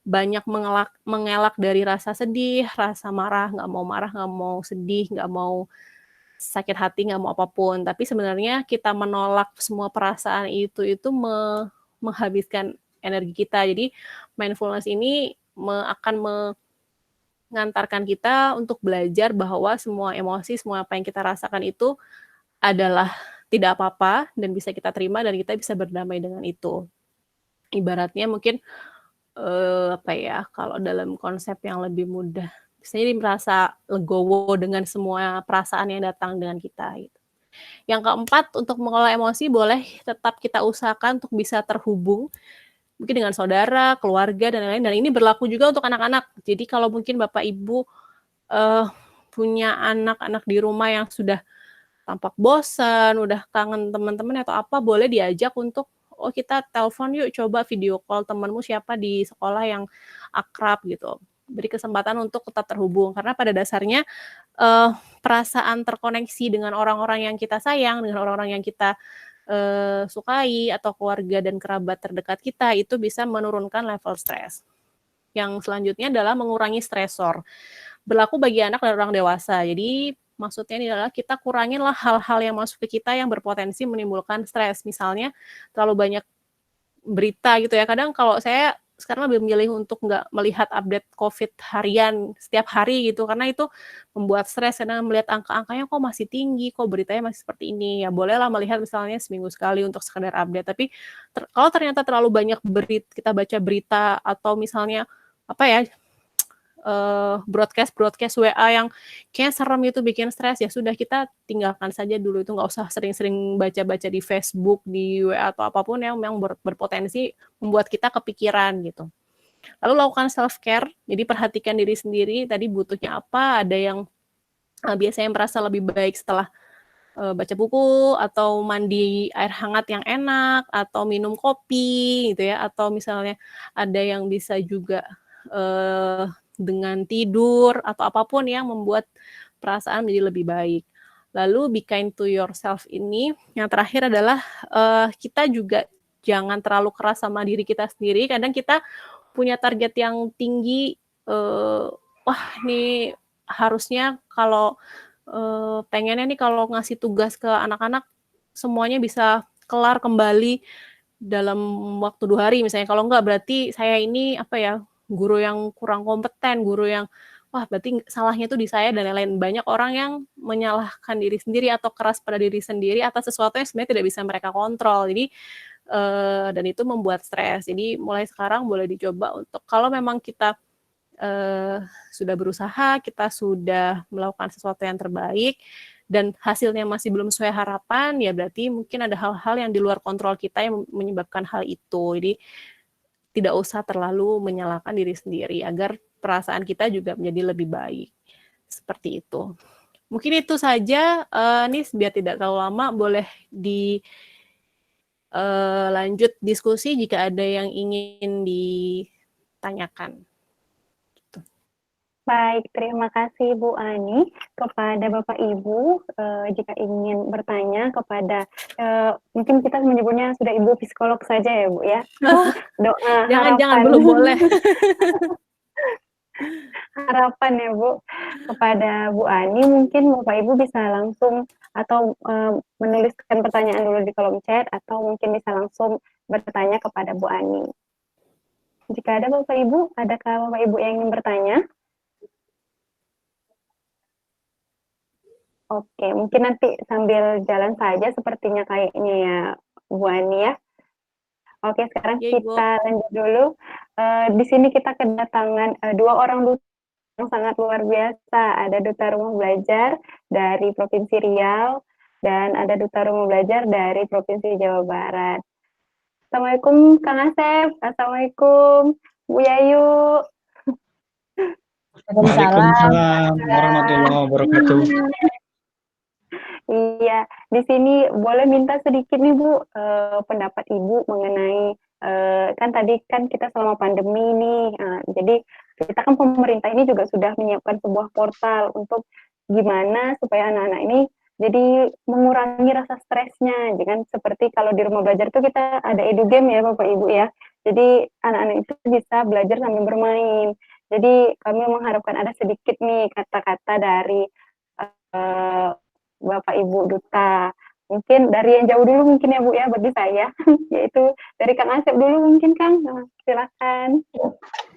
banyak mengelak dari rasa sedih, rasa marah, nggak mau sedih, nggak mau sakit hati, nggak mau apapun. Tapi sebenarnya kita menolak semua perasaan itu menghabiskan energi kita. Jadi mindfulness ini akan mengantarkan kita untuk belajar bahwa semua emosi, semua apa yang kita rasakan itu adalah tidak apa-apa dan bisa kita terima dan kita bisa berdamai dengan itu. Ibaratnya mungkin kalau dalam konsep yang lebih mudah, biasanya merasa legowo dengan semua perasaan yang datang dengan kita gitu. Yang keempat, untuk mengelola emosi boleh tetap kita usahakan untuk bisa terhubung mungkin dengan saudara, keluarga dan lain-lain, dan ini berlaku juga untuk anak-anak. Jadi kalau mungkin Bapak Ibu punya anak-anak di rumah yang sudah tampak bosan, udah kangen teman-teman atau apa, boleh diajak untuk, oh kita telepon yuk, coba video call temanmu siapa di sekolah yang akrab gitu. Beri kesempatan untuk tetap terhubung, karena pada dasarnya perasaan terkoneksi dengan orang-orang yang kita sayang, dengan orang-orang yang kita sukai, atau keluarga dan kerabat terdekat kita, itu bisa menurunkan level stres. Yang selanjutnya adalah mengurangi stresor. Berlaku bagi anak dan orang dewasa. Jadi maksudnya ini adalah kita kuranginlah hal-hal yang masuk ke kita yang berpotensi menimbulkan stres. Misalnya terlalu banyak berita gitu ya. Kadang kalau saya sekarang lebih memilih untuk nggak melihat update COVID harian setiap hari gitu, karena itu membuat stres. Karena melihat angka-angkanya kok masih tinggi, kok beritanya masih seperti ini. Ya bolehlah melihat misalnya seminggu sekali untuk sekedar update. Tapi kalau ternyata terlalu banyak kita baca berita atau misalnya apa ya, broadcast WA yang kayak serem itu bikin stres, ya sudah kita tinggalkan saja dulu, itu nggak usah sering-sering baca-baca di Facebook, di WA atau apapun yang berpotensi membuat kita kepikiran gitu. Lalu lakukan self care, jadi perhatikan diri sendiri, tadi butuhnya apa, ada yang biasanya merasa lebih baik setelah baca buku atau mandi air hangat yang enak atau minum kopi gitu ya, atau misalnya ada yang bisa juga dengan tidur atau apapun yang membuat perasaan menjadi lebih baik. Lalu be kind to yourself ini yang terakhir adalah kita juga jangan terlalu keras sama diri kita sendiri. Kadang kita punya target yang tinggi, wah ini harusnya kalau pengennya nih kalau ngasih tugas ke anak-anak semuanya bisa kelar kembali dalam waktu 2 hari misalnya. Kalau enggak berarti saya ini apa ya, guru yang kurang kompeten, guru yang wah berarti salahnya itu di saya dan lain-lain. Banyak orang yang menyalahkan diri sendiri atau keras pada diri sendiri atas sesuatu yang sebenarnya tidak bisa mereka kontrol. Jadi dan itu membuat stres. Jadi mulai sekarang boleh dicoba untuk kalau memang kita sudah berusaha, kita sudah melakukan sesuatu yang terbaik dan hasilnya masih belum sesuai harapan, ya berarti mungkin ada hal-hal yang di luar kontrol kita yang menyebabkan hal itu. Jadi tidak usah terlalu menyalahkan diri sendiri agar perasaan kita juga menjadi lebih baik. Seperti itu. Mungkin itu saja, Nis, biar tidak terlalu lama, boleh lanjut diskusi jika ada yang ingin ditanyakan. Baik, terima kasih Bu Ani. Kepada Bapak Ibu, jika ingin bertanya kepada, mungkin kita menyebutnya sudah Ibu psikolog saja ya Bu ya. Doa Jangan harapan. belum boleh. Harapan ya Bu, kepada Bu Ani, mungkin Bapak Ibu bisa langsung atau menuliskan pertanyaan dulu di kolom chat atau mungkin bisa langsung bertanya kepada Bu Ani. Jika ada Bapak Ibu, adakah Bapak Ibu yang ingin bertanya? Oke, mungkin nanti sambil jalan saja sepertinya kayaknya ya Bu Ani ya. Oke, sekarang kita lanjut dulu. Di sini kita kedatangan 2 orang duta yang sangat luar biasa. Ada Duta Rumah Belajar dari Provinsi Riau dan ada Duta Rumah Belajar dari Provinsi Jawa Barat. Assalamualaikum Kang Asep, Assalamualaikum Bu Yayu. Waalaikumsalam warahmatullahi wabarakatuh. Iya, di sini boleh minta sedikit nih Bu, pendapat Ibu mengenai kan tadi kan kita selama pandemi nih, jadi kita kan pemerintah ini juga sudah menyiapkan sebuah portal untuk gimana supaya anak-anak ini jadi mengurangi rasa stresnya. Jangan seperti kalau di rumah belajar tuh kita ada edu game ya Bapak Ibu ya. Jadi anak-anak itu bisa belajar sambil bermain. Jadi kami mengharapkan ada sedikit nih kata-kata dari Bapak Ibu Duta. Mungkin dari yang jauh dulu mungkin ya Bu ya bagi saya, yaitu dari Kang Asep dulu mungkin Kang, silakan.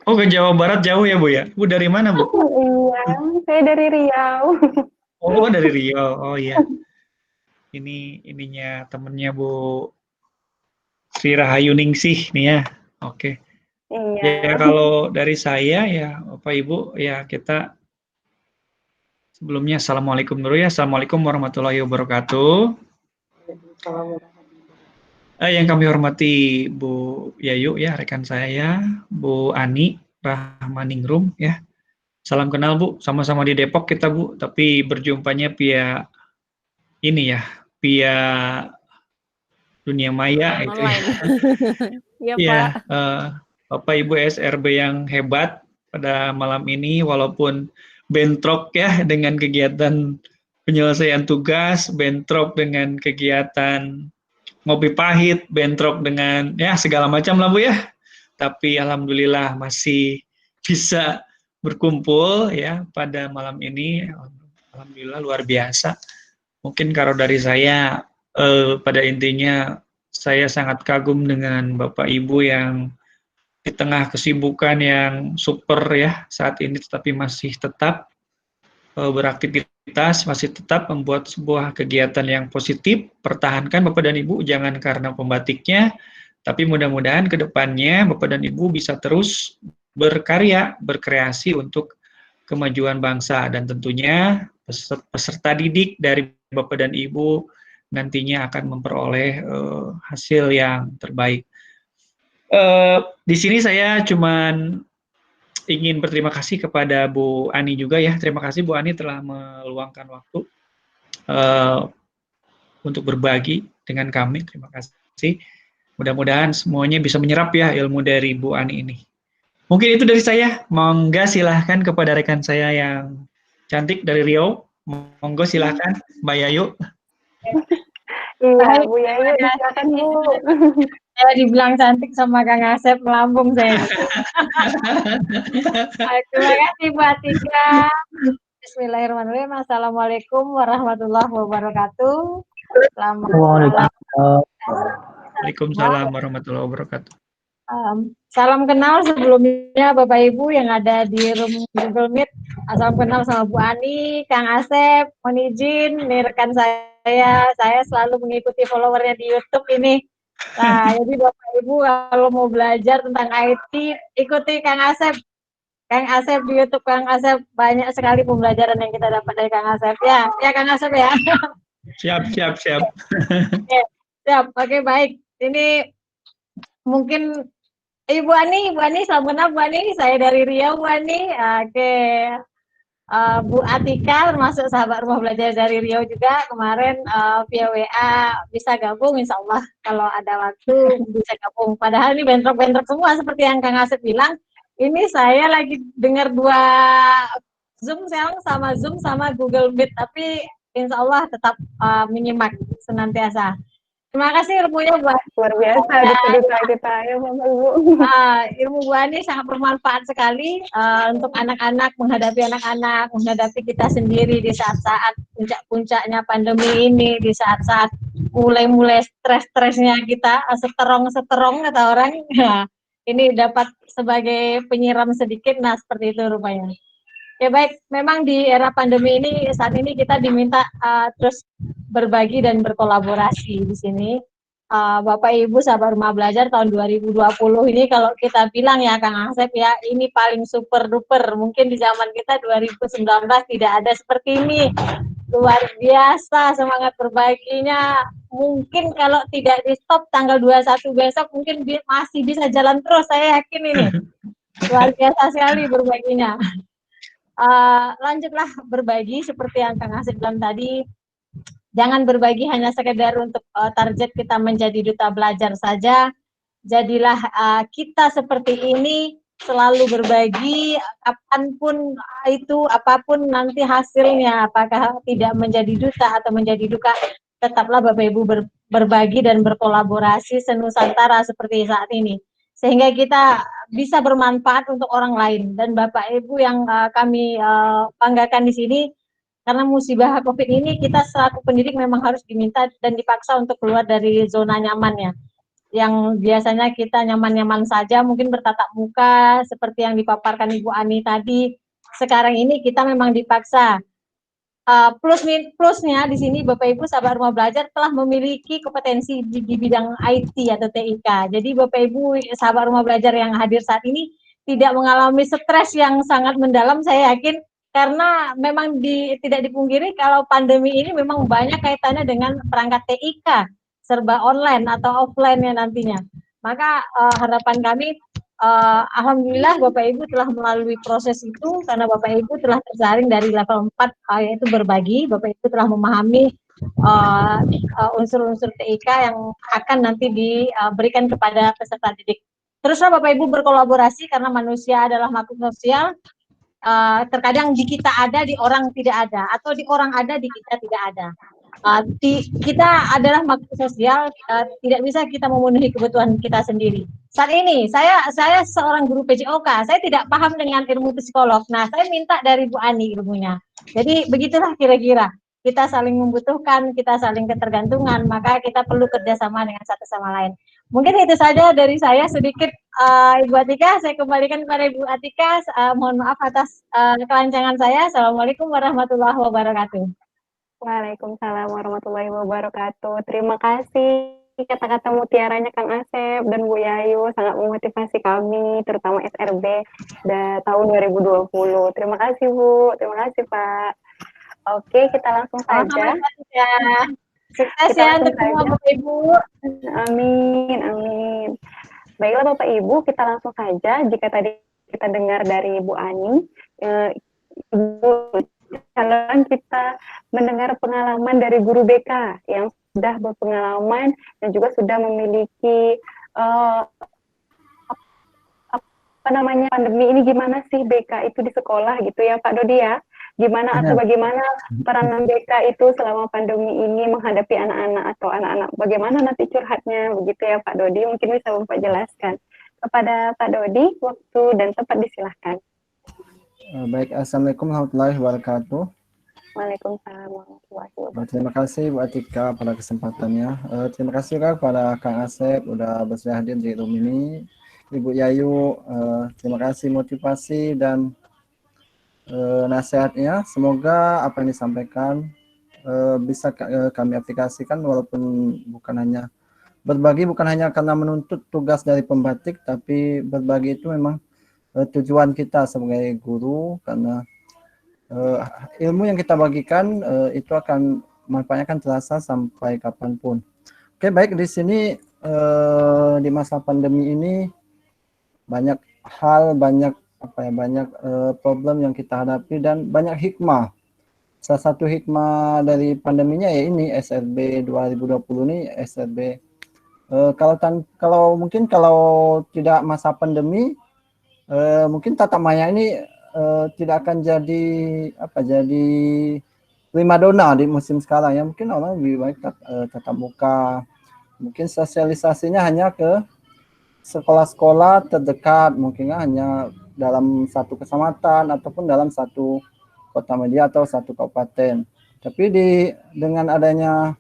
Oh ke Jawa Barat jauh ya Bu ya? Bu dari mana Bu? Iya, saya dari Riau. Oh dari Riau, oh iya. Ini ininya temennya Bu Sri Rahayu Ningsih nih ya, oke. Iya. Ya kalau dari saya ya Bapak Ibu ya kita sebelumnya Assalamualaikum dulu ya. Assalamualaikum warahmatullahi wabarakatuh. Yang kami hormati Bu Yayu ya, rekan saya, Bu Ani Rahmaningrum ya. Salam kenal Bu, sama-sama di Depok kita Bu, tapi berjumpanya via ini ya, via dunia maya itu ya. Online. Iya, Iya, Pak. Bapak Ibu SRB yang hebat pada malam ini, walaupun bentrok ya dengan kegiatan penyelesaian tugas, bentrok dengan kegiatan ngopi pahit, bentrok dengan ya segala macam lah Bu ya. Tapi alhamdulillah masih bisa berkumpul ya pada malam ini. Alhamdulillah luar biasa. Mungkin kalau dari saya pada intinya saya sangat kagum dengan Bapak Ibu yang di tengah kesibukan yang super ya saat ini, tetapi masih tetap beraktivitas, masih tetap membuat sebuah kegiatan yang positif. Pertahankan Bapak dan Ibu, jangan karena pembatiknya, tapi mudah-mudahan ke depannya Bapak dan Ibu bisa terus berkarya, berkreasi untuk kemajuan bangsa, dan tentunya peserta didik dari Bapak dan Ibu nantinya akan memperoleh hasil yang terbaik. Di sini saya cuman ingin berterima kasih kepada Bu Ani juga ya. Terima kasih Bu Ani telah meluangkan waktu untuk berbagi dengan kami. Terima kasih. Mudah-mudahan semuanya bisa menyerap ya ilmu dari Bu Ani ini. Mungkin itu dari saya. Monggo silahkan kepada rekan saya yang cantik dari Riau. Monggo silahkan Mbak Yayu. Iya, Bu Yayu, silakan Bu. Saya dibilang cantik sama Kang Asep, melambung saya. Terima kasih Bu Atika. Bismillahirrahmanirrahim. Assalamualaikum warahmatullahi wabarakatuh. Selamat malam. Waalaikumsalam warahmatullahi wabarakatuh. Salam kenal sebelumnya Bapak Ibu yang ada di room Google Meet. Salam kenal sama Bu Ani, Kang Asep, mohon izin, ini rekan saya selalu mengikuti followernya di YouTube ini. Nah, jadi Bapak Ibu kalau mau belajar tentang IT, ikuti Kang Asep. Kang Asep di YouTube, Kang Asep, banyak sekali pembelajaran yang kita dapat dari Kang Asep. Ya Kang Asep ya. Siap. Oke, siap. Oke, baik. Ini mungkin Ibu Ani, selamat kenal Bu Ani. Saya dari Riau, Bu Ani. Oke. Bu Atika termasuk sahabat rumah belajar dari Riau juga, kemarin via WA bisa gabung, insya Allah kalau ada waktu bisa gabung. Padahal ini bentrok-bentrok semua seperti yang Kang Asep bilang. Ini saya lagi dengar dua Zoom sekarang, sama Google Meet, tapi insya Allah tetap menyimak senantiasa. Terima kasih ilmunya buat Luar biasa duta kita ya Bapak Ibu. Ilmu Bu Ani sangat bermanfaat sekali untuk anak-anak, menghadapi kita sendiri di saat-saat puncak-puncaknya pandemi ini, di saat-saat mulai stres-stresnya kita, seterong kata orang. Ya, ini dapat sebagai penyiram sedikit, nah seperti itu rupanya. Ya baik, memang di era pandemi ini saat ini kita diminta terus berbagi dan berkolaborasi di sini. Bapak Ibu sahabat rumah belajar tahun 2020 ini kalau kita bilang ya Kang Asep ya, ini paling super duper. Mungkin di zaman kita 2019 tidak ada seperti ini. Luar biasa semangat berbaginya. Mungkin kalau tidak di stop tanggal 21 besok mungkin masih bisa jalan terus, saya yakin ini. Luar biasa sekali berbaginya. Lanjutlah berbagi seperti yang Kang Asep bilang tadi. Jangan berbagi hanya sekedar untuk target kita menjadi duta belajar saja. Jadilah kita seperti ini, selalu berbagi, kapanpun itu, apapun nanti hasilnya, apakah tidak menjadi duta atau menjadi duka, tetaplah Bapak Ibu berbagi dan berkolaborasi senusantara seperti saat ini. Sehingga kita bisa bermanfaat untuk orang lain. Dan Bapak Ibu yang kami banggakan di sini, karena musibah COVID ini kita selaku pendidik memang harus diminta dan dipaksa untuk keluar dari zona nyamannya. Yang biasanya kita nyaman-nyaman saja, mungkin bertatap muka seperti yang dipaparkan Ibu Ani tadi. Sekarang ini kita memang dipaksa. Plusnya di sini Bapak Ibu sahabat rumah belajar telah memiliki kompetensi di bidang IT atau TIK. Jadi Bapak Ibu sahabat rumah belajar yang hadir saat ini tidak mengalami stres yang sangat mendalam, saya yakin. Karena memang tidak dipungkiri kalau pandemi ini memang banyak kaitannya dengan perangkat TIK, serba online atau offline ya nantinya. Maka harapan kami Alhamdulillah Bapak Ibu telah melalui proses itu karena Bapak Ibu telah tersaring dari level 4 yaitu berbagi. Bapak Ibu telah memahami unsur-unsur TIK yang akan nanti diberikan kepada peserta didik. Teruslah Bapak Ibu berkolaborasi karena manusia adalah makhluk sosial. Terkadang di kita ada, di orang tidak ada, atau di orang ada, di kita tidak ada. Kita adalah makhluk sosial, tidak bisa kita memenuhi kebutuhan kita sendiri. Saat ini saya seorang guru PJOK, saya tidak paham dengan ilmu psikolog. Nah, saya minta dari Bu Ani ilmunya. Jadi begitulah kira-kira. Kita saling membutuhkan, kita saling ketergantungan, maka kita perlu kerjasama dengan satu sama lain. Mungkin itu saja dari saya sedikit, Ibu Atika. Saya kembalikan kepada Ibu Atika. Mohon maaf atas kelancangan saya. Assalamualaikum warahmatullahi wabarakatuh. Waalaikumsalam warahmatullahi wabarakatuh. Terima kasih kata-kata mutiaranya Kang Asep dan Bu Yayu, sangat memotivasi kami, terutama SRB tahun 2020. Terima kasih Bu, terima kasih Pak. Oke, kita langsung saja. Sukses ya untuk semua Bapak Ibu. Amin, amin. Baiklah Bapak Ibu, kita langsung saja. Jika tadi kita dengar dari Bu Ani, Ibu, sekarang kita mendengar pengalaman dari guru BK yang sudah berpengalaman dan juga sudah memiliki pandemi ini, gimana sih BK itu di sekolah gitu ya Pak Dodi ya, gimana atau bagaimana peranan BK itu selama pandemi ini menghadapi anak-anak atau anak-anak bagaimana nanti curhatnya begitu ya Pak Dodi, mungkin bisa Bapak jelaskan. Kepada Pak Dodi, waktu dan tempat disilahkan. Baik, Assalamualaikum warahmatullahi wabarakatuh. Waalaikumsalam warahmatullahi wabarakatuh. Terima kasih Bu Atika pada kesempatannya. Terima kasih juga kepada Kang Asep udah bersedia hadir di room ini. Ibu Yayu, terima kasih motivasi dan nasihatnya. Semoga apa yang disampaikan bisa kami aplikasikan, walaupun bukan hanya berbagi, bukan hanya karena menuntut tugas dari pembatik, tapi berbagi itu memang tujuan kita sebagai guru, karena ilmu yang kita bagikan itu akan manfaatnya akan terasa sampai kapanpun. Oke, baik, di sini di masa pandemi ini banyak hal, banyak problem yang kita hadapi dan banyak hikmah. Salah satu hikmah dari pandeminya ya ini SRB 2020 ini SRB. Kalau mungkin kalau tidak masa pandemi, mungkin tatap maya ini tidak akan jadi primadona di musim sekarang ya. Mungkin orang lebih baik tatap muka. Mungkin sosialisasinya hanya ke sekolah-sekolah terdekat, mungkin hanya dalam satu kecamatan ataupun dalam satu kota media atau satu kabupaten. Tapi dengan adanya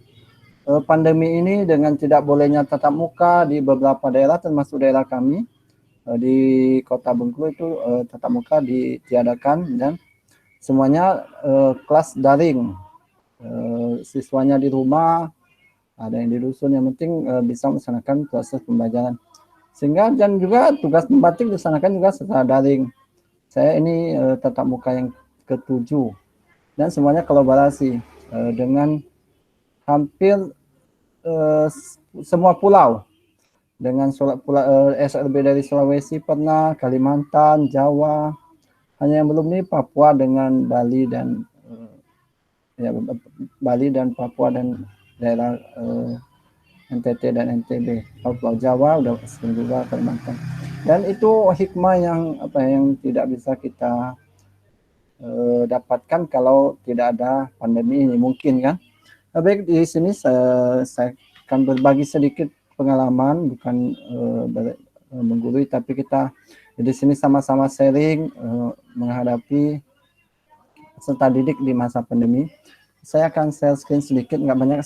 pandemi ini, dengan tidak bolehnya tatap muka di beberapa daerah, termasuk daerah kami di Kota Bengkulu itu tatap muka ditiadakan dan semuanya kelas daring. Siswanya di rumah, ada yang di dusun, yang penting bisa melaksanakan proses pembelajaran. Sehingga dan juga tugas pembatik dilaksanakan juga secara daring. Saya ini tatap muka yang ke-7 dan semuanya kolaborasi dengan hampir semua pulau, dengan SRB dari Sulawesi pernah, Kalimantan, Jawa, hanya yang belum ini Papua dengan Bali dan Bali dan Papua dan daerah NTT dan NTB. Pulau Jawa udah sering juga, Kalimantan. Dan itu hikmah yang tidak bisa kita dapatkan kalau tidak ada pandemi ini, mungkin kan. Baik, di sini saya akan berbagi sedikit pengalaman, bukan menggurui, tapi kita di sini sama-sama sharing menghadapi peserta didik di masa pandemi. Saya akan share screen sedikit, nggak banyak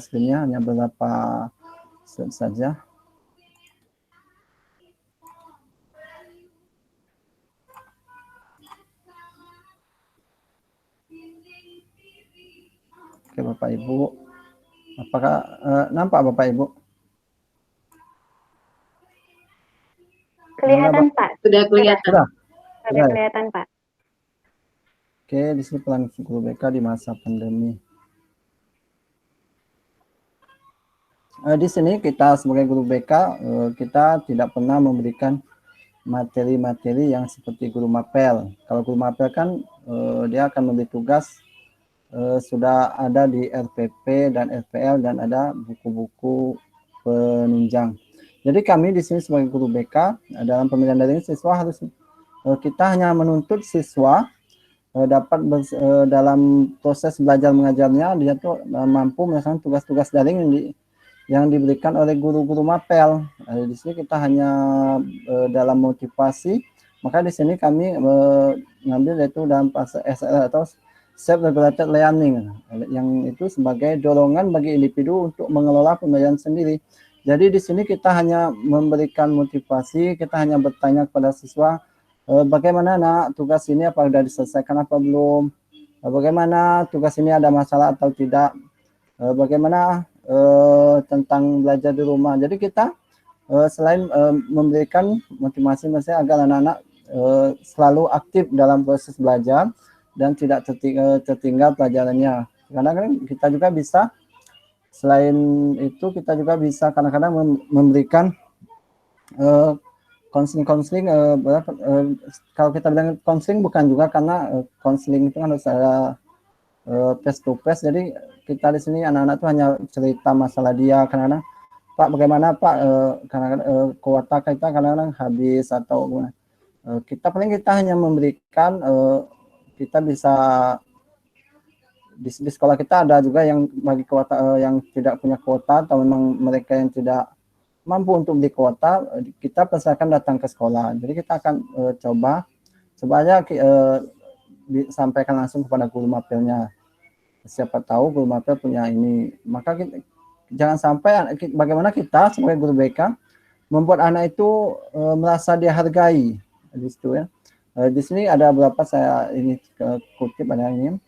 screen-nya, hanya beberapa slide saja. Oke Bapak Ibu, apakah nampak Bapak Ibu? Kelihatan Pak? Sudah kelihatan. Sudah kelihatan Pak. Oke, di sini peran guru BK di masa pandemi. Di sini kita sebagai guru BK kita tidak pernah memberikan materi-materi yang seperti guru mapel. Kalau guru mapel kan dia akan memberi tugas sudah ada di RPP dan RPL dan ada buku-buku penunjang. Jadi kami di sini sebagai guru BK dalam pemilihan daring siswa harus kita hanya menuntut siswa dapat dalam proses belajar mengajarnya dia tuh mampu melaksanakan tugas-tugas daring yang diberikan oleh guru-guru mapel. Di sini kita hanya dalam motivasi, maka di sini kami mengambil yaitu dalam fase SL atau self-regulated learning, yang itu sebagai dorongan bagi individu untuk mengelola pembelajaran sendiri. Jadi di sini kita hanya memberikan motivasi, kita hanya bertanya kepada siswa, bagaimana nak tugas ini, apa sudah diselesaikan apa belum, bagaimana tugas ini ada masalah atau tidak, bagaimana tentang belajar di rumah. Jadi kita selain memberikan motivasi misalnya agar anak-anak selalu aktif dalam proses belajar dan tidak tertinggal pelajarannya. Karena kan kita juga bisa selain itu kita juga bisa kadang-kadang memberikan konseling kalau kita bilang konseling bukan juga karena konseling itu kan harus ada face to face. Jadi kita di sini anak-anak tuh hanya cerita masalah dia, kadang-kadang Pak bagaimana Pak, kadang-kadang kuota kita kadang-kadang habis atau kita hanya memberikan kita bisa di sekolah kita ada juga yang bagi kuota yang tidak punya kuota atau memang mereka yang tidak mampu untuk beli kuota, kita persilakan datang ke sekolah. Jadi kita akan coba aja disampaikan langsung kepada guru mapelnya. Siapa tahu guru mapel punya ini. Maka kita, jangan sampai bagaimana kita sebagai guru BK membuat anak itu merasa dihargai. Di situ ya. Di sini ada beberapa saya ini kutip ada ini.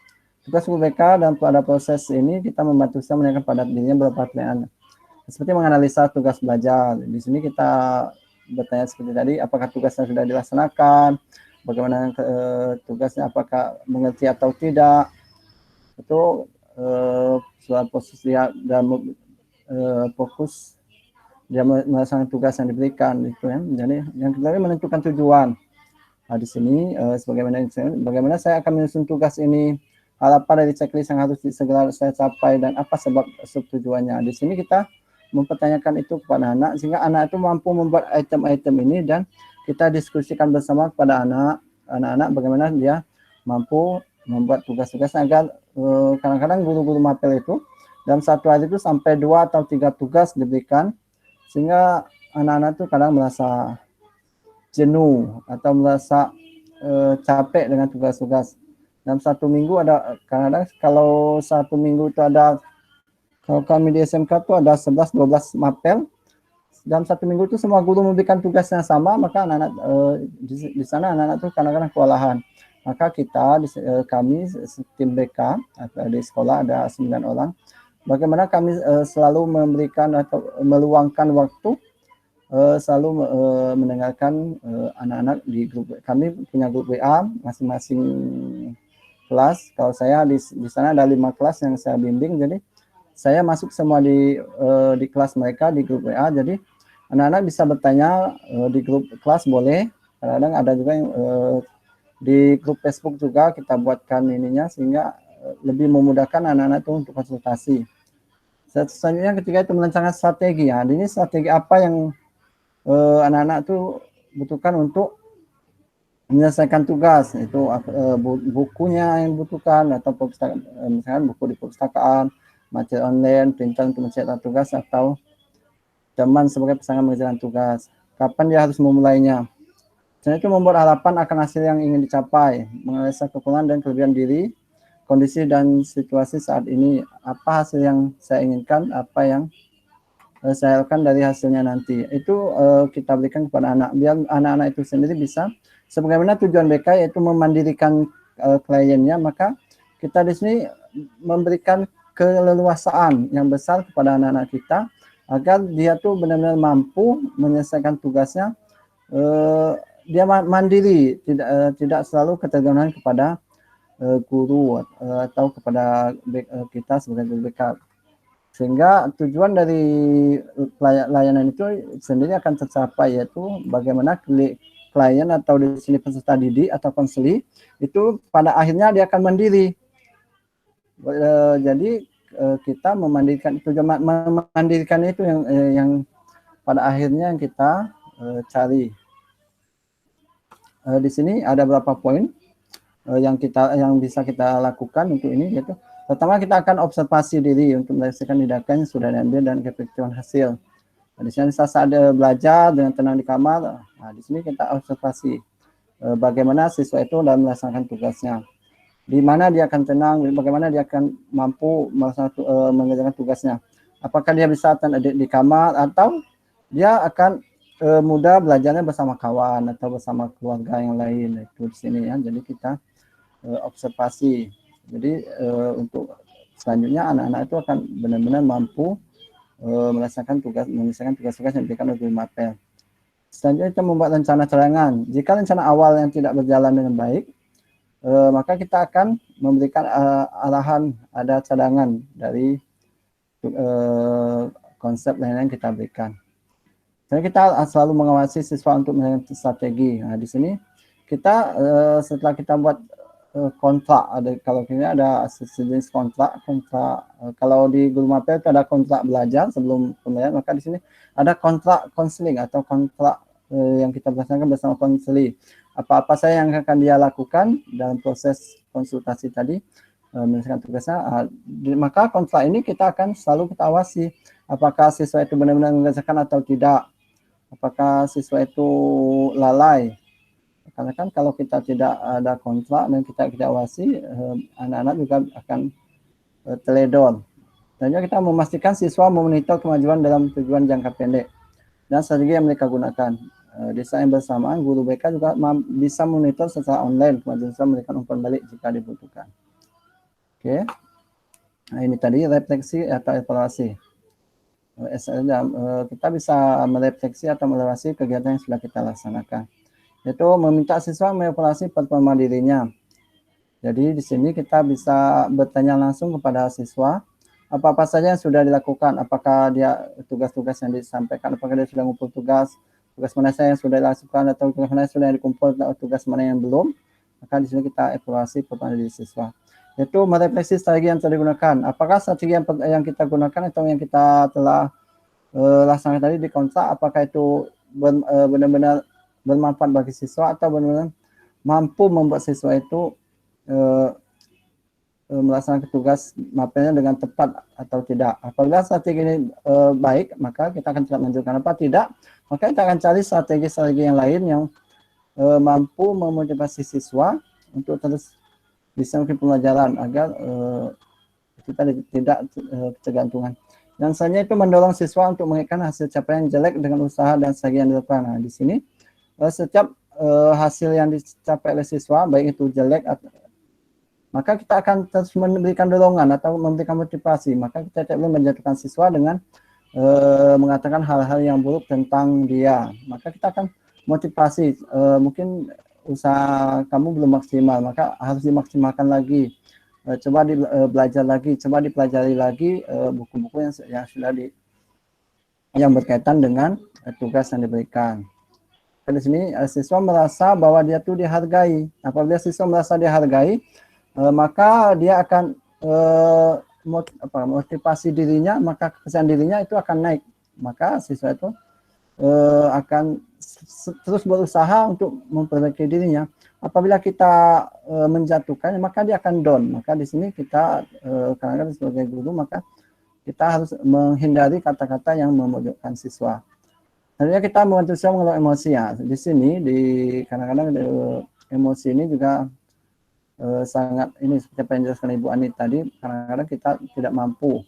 Tugas guru BK dan pada proses ini kita membantu saya menanyakan pada dirinya beberapa pertanyaan. Seperti menganalisa tugas belajar. Di sini kita bertanya seperti tadi, apakah tugasnya sudah dilaksanakan, bagaimana tugasnya, apakah mengerti atau tidak. Itu soal proses dia dalam fokus dia melaksanakan tugas yang diberikan itu ya. Jadi yang kedua menentukan tujuan. Nah, di sini bagaimana saya akan menyusun tugas ini, hal apa dari checklist yang harus segera saya capai dan apa sebab tujuannya. Di sini kita mempertanyakan itu kepada anak sehingga anak itu mampu membuat item-item ini dan kita diskusikan bersama kepada anak-anak bagaimana dia mampu membuat tugas-tugas agar kadang-kadang guru-guru mapel itu dalam satu hari itu sampai 2 atau 3 tugas diberikan sehingga anak-anak itu kadang merasa jenuh atau merasa capek dengan tugas-tugas. Dalam satu minggu ada kadang-kadang kalau satu minggu itu ada, kalau kami di SMK itu ada 11-12 mapel, dalam satu minggu itu semua guru memberikan tugas yang sama, maka anak-anak di sana anak-anak itu kadang-kadang kewalahan. Maka kita kami tim BK di sekolah ada 9 orang. Bagaimana kami selalu memberikan atau meluangkan waktu selalu mendengarkan anak-anak di grup. Kami punya grup WA masing-masing kelas. Kalau saya di sana ada 5 kelas yang saya bimbing, jadi saya masuk semua di kelas mereka di grup WA. Jadi anak-anak bisa bertanya di grup kelas boleh. Kadang-kadang ada juga yang di grup Facebook juga kita buatkan ininya sehingga lebih memudahkan anak-anak itu untuk konsultasi. Selanjutnya ketika itu merancangkan strategi. Ya, ini strategi apa yang anak-anak itu butuhkan untuk menyelesaikan tugas, itu bukunya yang dibutuhkan atau misalkan buku di perpustakaan, materi online, printer untuk mencetak tugas atau teman sebagai pasangan mengerjakan tugas. Kapan dia harus memulainya? Dan itu membuat harapan akan hasil yang ingin dicapai, menganalisa kekurangan dan kelebihan diri, kondisi dan situasi saat ini, apa hasil yang saya inginkan, apa yang saya harapkan dari hasilnya nanti. Itu kita berikan kepada anak, biar anak-anak itu sendiri bisa, sebagaimana tujuan BK yaitu memandirikan kliennya, maka kita di sini memberikan keleluasaan yang besar kepada anak-anak kita, agar dia tuh benar-benar mampu menyelesaikan tugasnya, dia mandiri, tidak selalu ketergantungan kepada guru atau kepada kita sebagai guru BK. Sehingga tujuan dari layanan itu sendiri akan tercapai, yaitu bagaimana klien atau di sini peserta didik atau konseli itu pada akhirnya dia akan mandiri. Jadi kita memandirikan itu, memandirikan itu yang pada akhirnya yang kita cari. Di sini ada beberapa poin yang bisa kita lakukan untuk ini, yaitu pertama kita akan observasi diri untuk menyelesaikan tindakan yang sudah diambil dan keefektifan hasil. Di sini saat ada belajar dengan tenang di kamar, nah di sini kita observasi bagaimana siswa itu dalam melaksanakan tugasnya, di mana dia akan tenang, bagaimana dia akan mampu mengerjakan tugasnya, apakah dia bisa di kamar atau dia akan mudah belajarnya bersama kawan atau bersama keluarga yang lain. Itu di sini ya, jadi kita observasi. Jadi untuk selanjutnya anak-anak itu akan benar-benar mampu menyelesaikan tugas-tugas yang diberikan oleh Mapel. Selanjutnya kita membuat rencana cadangan. Jika rencana awal yang tidak berjalan dengan baik, maka kita akan memberikan arahan, ada cadangan dari konsep lain yang kita berikan. Jadi kita selalu mengawasi siswa untuk melakukan strategi. Nah, di sini kita setelah kita buat kontrak, kalau ini ada sejenis kontrak, kalau di Guru Mapel itu ada kontrak belajar sebelum pembelajaran, maka di sini ada kontrak konseling atau kontrak yang kita laksanakan bersama konseli. Apa-apa saja yang akan dia lakukan dalam proses konsultasi tadi, menyelesaikan tugasnya, maka kontrak ini kita akan selalu kita awasi apakah siswa itu benar-benar mengerjakan atau tidak, apakah siswa itu lalai. Karena kan kalau kita tidak ada kontrak dan kita awasi, anak-anak juga akan teledor. Dan juga kita memastikan siswa memonitor kemajuan dalam tujuan jangka pendek dan strategi yang mereka gunakan. Di saat yang bersamaan, guru BK juga bisa monitor secara online kemajuan siswa, memberikan umpan balik jika dibutuhkan. Oke, nah ini tadi refleksi atau evaluasi. Kita bisa merefleksi atau melewati kegiatan yang sudah kita laksanakan, yaitu meminta siswa mengevaluasi performa dirinya. Jadi di sini kita bisa bertanya langsung kepada siswa apa-apa saja yang sudah dilakukan, apakah dia tugas-tugas yang disampaikan, apakah dia sudah mengumpul tugas mana saja yang sudah dilakukan atau tugas mana yang sudah dikumpul atau tugas mana yang belum. Maka di sini kita evaluasi performa diri siswa, yaitu merefleksi strategi yang telah digunakan. Apakah strategi yang kita gunakan atau yang kita telah laksanakan tadi di kontrak, apakah itu benar-benar bermanfaat bagi siswa atau benar-benar mampu membuat siswa itu melaksanakan tugas mapelnya dengan tepat atau tidak. Apabila strategi ini baik, maka kita akan tidak lanjutkan. Apa tidak, maka kita akan cari strategi-strategi yang lain yang mampu memotivasi siswa untuk terus bisa mengikuti pembelajaran agar kita tidak ketergantungan. Dan selanjutnya itu mendorong siswa untuk menginginkan hasil capaian jelek dengan usaha dan strategi yang dilakukan. Nah, di sini setiap hasil yang dicapai oleh siswa, baik itu jelek, maka kita akan terus memberikan dorongan atau memberikan motivasi. Maka kita tidak boleh menjatuhkan siswa dengan mengatakan hal-hal yang buruk tentang dia. Maka kita akan motivasi, mungkin usaha kamu belum maksimal, maka harus dimaksimalkan lagi. Coba belajar lagi, coba dipelajari lagi buku-buku yang sudah yang berkaitan dengan tugas yang diberikan. Di sini siswa merasa bahwa dia tuh dihargai. Apabila siswa merasa dihargai, maka dia akan motivasi dirinya, maka kepercayaan dirinya itu akan naik. Maka siswa itu akan terus berusaha untuk memperbaiki dirinya. Apabila kita menjatuhkan, maka dia akan down. Maka di sini kita kadang-kadang sebagai guru, maka kita harus menghindari kata-kata yang memojokkan siswa. Sebenarnya kita membantu siswa mengelola emosi ya. Di sini kadang-kadang emosi ini juga sangat ini seperti apa yang dijelaskan Ibu Ani tadi. Kadang-kadang kita tidak mampu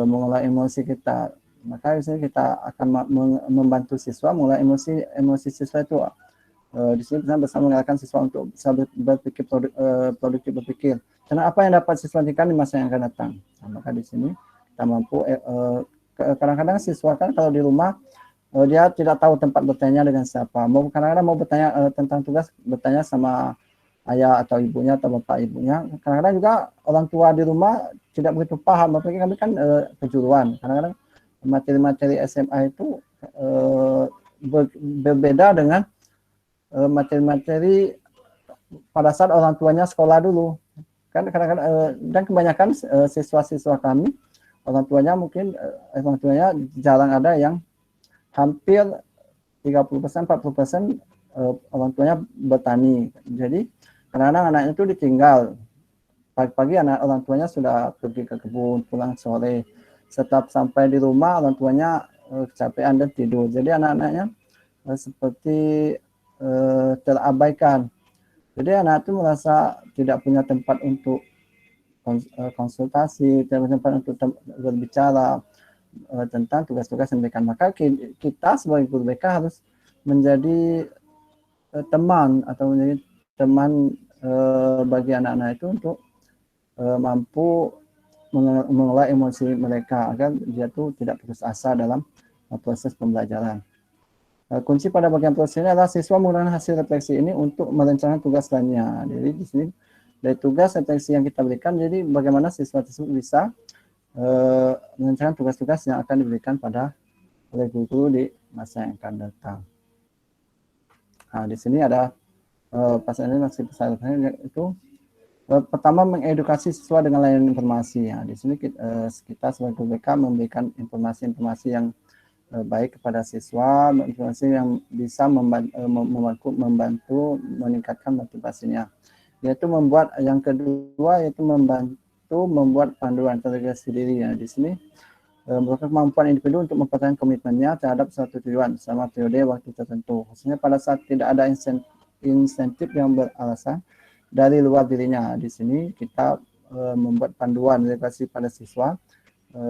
mengelola emosi kita. Maka di sini kita akan membantu siswa mengelola emosi siswa itu. Di sini kita bersama mengarahkan siswa untuk bisa berpikir produktif berpikir. Karena apa yang dapat siswa lakukan di masa yang akan datang. Nah, maka di sini kita mampu. Kadang-kadang siswa kan kalau di rumah dia tidak tahu tempat bertanya dengan siapa. Kadang-kadang mau bertanya tentang tugas, bertanya sama ayah atau ibunya atau bapak ibunya. Kadang-kadang juga orang tua di rumah tidak begitu paham. Apalagi kami kan kejuruan. Kadang-kadang materi-materi SMA itu berbeda dengan materi-materi pada saat orang tuanya sekolah dulu. Kan kadang-kadang dan kebanyakan siswa-siswa kami orang tuanya jarang ada yang hampir 30% 40% orang tuanya bertani. Jadi kadang-kadang anaknya itu ditinggal. Pagi-pagi orang tuanya sudah pergi ke kebun, pulang sore. Setelah sampai di rumah orang tuanya kecapean dan tidur. Jadi anak-anaknya seperti terabaikan. Jadi anak itu merasa tidak punya tempat untuk konsultasi, tidak punya tempat untuk berbicara tentang tugas-tugas yang diberikan. Maka kita sebagai guru BK harus menjadi teman atau menjadi teman bagi anak-anak itu untuk mampu mengelola emosi mereka agar dia tuh tidak putus asa dalam proses pembelajaran. Kunci pada bagian proses ini adalah siswa menggunakan hasil refleksi ini untuk merencanakan tugas lainnya. Jadi di sini dari tugas refleksi yang kita berikan, jadi bagaimana siswa tersebut bisa merencanakan tugas-tugas yang akan diberikan oleh guru di masa yang akan datang. Nah, di sini ada pasal ini masih pesan itu pertama mengedukasi siswa dengan layanan informasi. Ya, di sini kita sebagai guru BK memberikan informasi-informasi yang baik kepada siswa, informasi yang bisa membantu meningkatkan motivasinya. Yaitu yang kedua yaitu membantu membuat panduan terrealisasi diri. Ya, di sini merupakan kemampuan individu untuk mempertahankan komitmennya terhadap suatu tujuan selama periode waktu tertentu, khususnya pada saat tidak ada insentif yang beralasan dari luar dirinya. Di sini kita membuat panduan edukasi pada siswa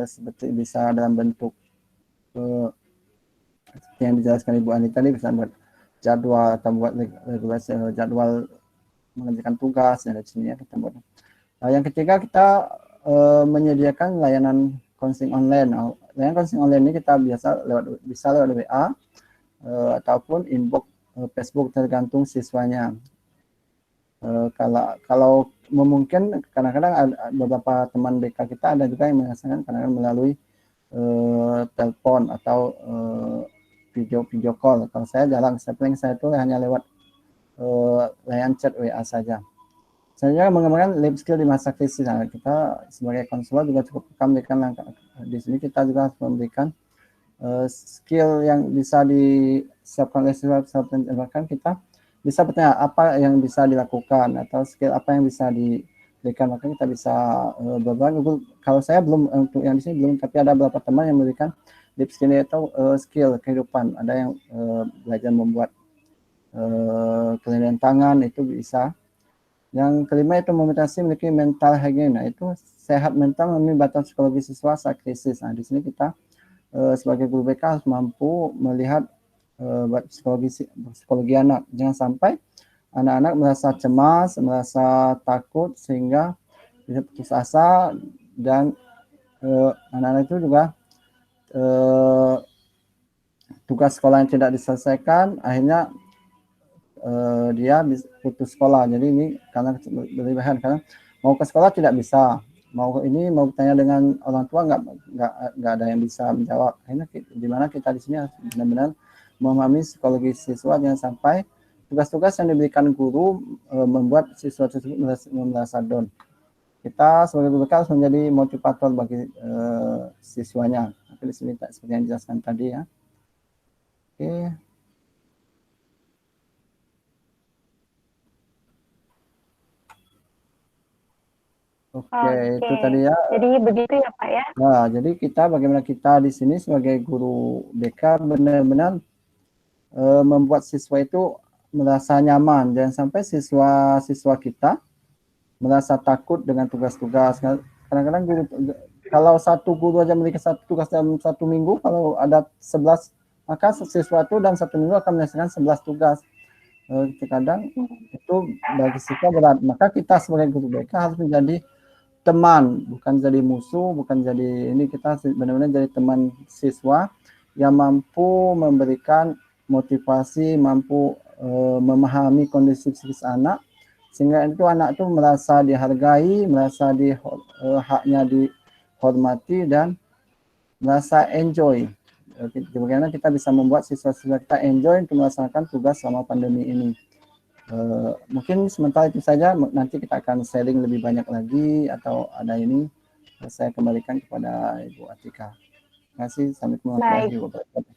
seperti bisa dalam bentuk yang dijelaskan Ibu Ani tadi, bisa buat jadwal atau buat regulasi jadwal mengerjakan tugas yang di sini ya kita buat. Yang ketiga kita menyediakan layanan counseling online. Layanan counseling online ini kita bisa lewat WA ataupun inbox Facebook tergantung siswanya. Kalau memungkinkan kadang-kadang beberapa teman BK kita ada juga yang merasakan kadang-kadang melalui telepon atau video call. Kalau saya jarang, saya itu hanya lewat layanan chat WA saja. Saya mengembangkan life skill di masa krisis. Nah, kita sebagai konselor juga cukup memberikan langkah di sini. Kita juga harus memberikan skill yang bisa disiapkan oleh siswa. Bahkan kita bisa bertanya apa yang bisa dilakukan atau skill apa yang bisa diberikan. Maka kita bisa berbagi. Kalau saya belum untuk yang di sini belum, tapi ada beberapa teman yang memberikan life skill atau skill kehidupan. Ada yang belajar membuat kelainan tangan, itu bisa. Yang kelima itu membatasi memiliki mental hygiene. Nah, itu sehat mental memenuhi batas psikologi siswa saat krisis. Nah, di sini kita sebagai guru BK harus mampu melihat psikologi anak. Jangan sampai anak-anak merasa cemas, merasa takut sehingga bisa putus asa, dan anak-anak itu juga tugas sekolah yang tidak diselesaikan, akhirnya dia putus sekolah. Jadi ini karena berlebihan, karena mau ke sekolah tidak bisa, mau bertanya dengan orang tua nggak ada yang bisa menjawab. Akhirnya di mana kita di sini benar-benar memahami psikologi siswa, jangan sampai tugas-tugas yang diberikan guru membuat siswa tersebut merasa down. Kita sebagai guru harus menjadi motivator bagi siswanya. Di sini seperti yang dijelaskan tadi ya. Oke. Oke, itu tadi ya. Jadi begitu ya Pak ya. Nah, jadi bagaimana kita di sini sebagai guru BK benar-benar membuat siswa itu merasa nyaman. Jangan sampai siswa kita merasa takut dengan tugas-tugas. Kadang-kadang kalau satu guru aja memiliki satu tugas dalam satu minggu, kalau ada 11, maka siswa itu dalam satu minggu akan menyelesaikan 11 tugas. Kadang itu bagi siswa berat. Maka kita sebagai guru BK harus menjadi teman, bukan jadi musuh, bukan jadi ini. Kita benar-benar jadi teman siswa yang mampu memberikan motivasi, mampu memahami kondisi psikis anak, sehingga itu anak itu merasa dihargai, merasa haknya dihormati, dan merasa enjoy bagaimana kita bisa membuat siswa-siswa kita enjoy untuk melaksanakan tugas selama pandemi ini. Mungkin sementara itu saja, nanti kita akan sharing lebih banyak lagi atau ada ini saya kembalikan kepada Ibu Atika. Terima kasih, sampai warahmatullahi wabarakatuh.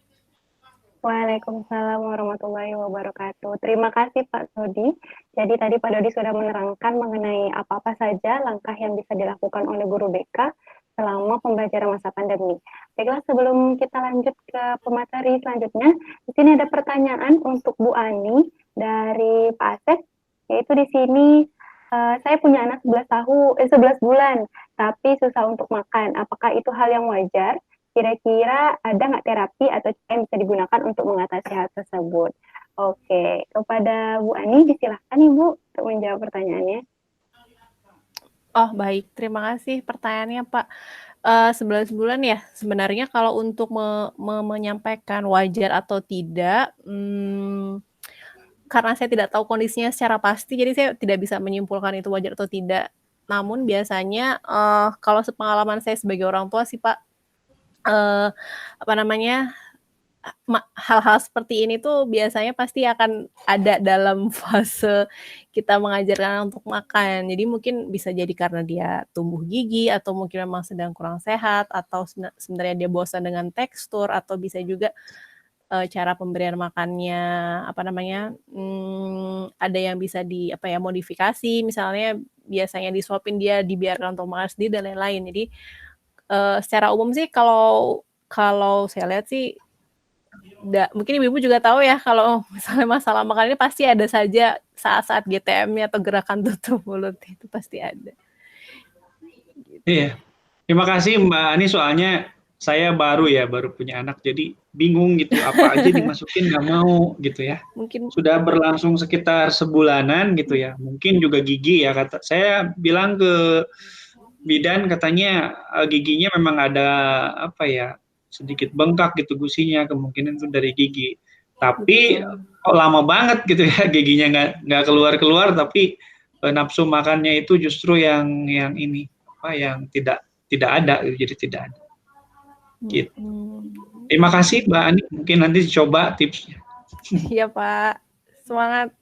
Waalaikumsalam warahmatullahi wabarakatuh. Terima kasih Pak Dodi. Jadi tadi Pak Dodi sudah menerangkan mengenai apa-apa saja langkah yang bisa dilakukan oleh guru BK selama pembelajaran masa pandemi. Baiklah, sebelum kita lanjut ke pemateri selanjutnya, di sini ada pertanyaan untuk Bu Ani dari Pak Asep, yaitu di sini saya punya anak 11 bulan, tapi susah untuk makan. Apakah itu hal yang wajar? Kira-kira ada nggak terapi atau cara yang bisa digunakan untuk mengatasi hal tersebut? Oke, kepada Bu Ani, disilahkan Ibu untuk menjawab pertanyaannya. Oh, baik. Terima kasih pertanyaannya, Pak. 11 bulan ya, sebenarnya kalau untuk menyampaikan wajar atau tidak, karena saya tidak tahu kondisinya secara pasti, jadi saya tidak bisa menyimpulkan itu wajar atau tidak. Namun biasanya, kalau sepengalaman saya sebagai orang tua sih, Pak, hal-hal seperti ini tuh biasanya pasti akan ada dalam fase kita mengajarkan untuk makan. Jadi mungkin bisa jadi karena dia tumbuh gigi, atau mungkin memang sedang kurang sehat, atau sebenarnya dia bosan dengan tekstur, atau bisa juga cara pemberian makannya ada yang bisa modifikasi, misalnya biasanya disuapin dia dibiarkan untuk makan sendiri dan lain-lain. Jadi secara umum sih kalau saya lihat sih, mungkin ibu-ibu juga tahu ya, kalau misalnya masalah makan ini pasti ada saja saat-saat GTM-nya atau gerakan tutup mulut, itu pasti ada. Iya, terima kasih Mbak Ani, soalnya saya baru punya anak, jadi bingung gitu, apa aja dimasukin nggak mau gitu ya. Mungkin Sudah berlangsung sekitar sebulanan gitu ya, mungkin juga gigi ya, kata saya bilang ke bidan, katanya giginya memang ada sedikit bengkak gitu gusinya, kemungkinan itu dari gigi. Tapi kok lama banget gitu ya giginya nggak keluar, tapi nafsu makannya itu justru yang yang tidak ada, jadi tidak ada. Gitu. Terima kasih Mbak Ani, mungkin nanti coba tipsnya. Iya Pak, semangat.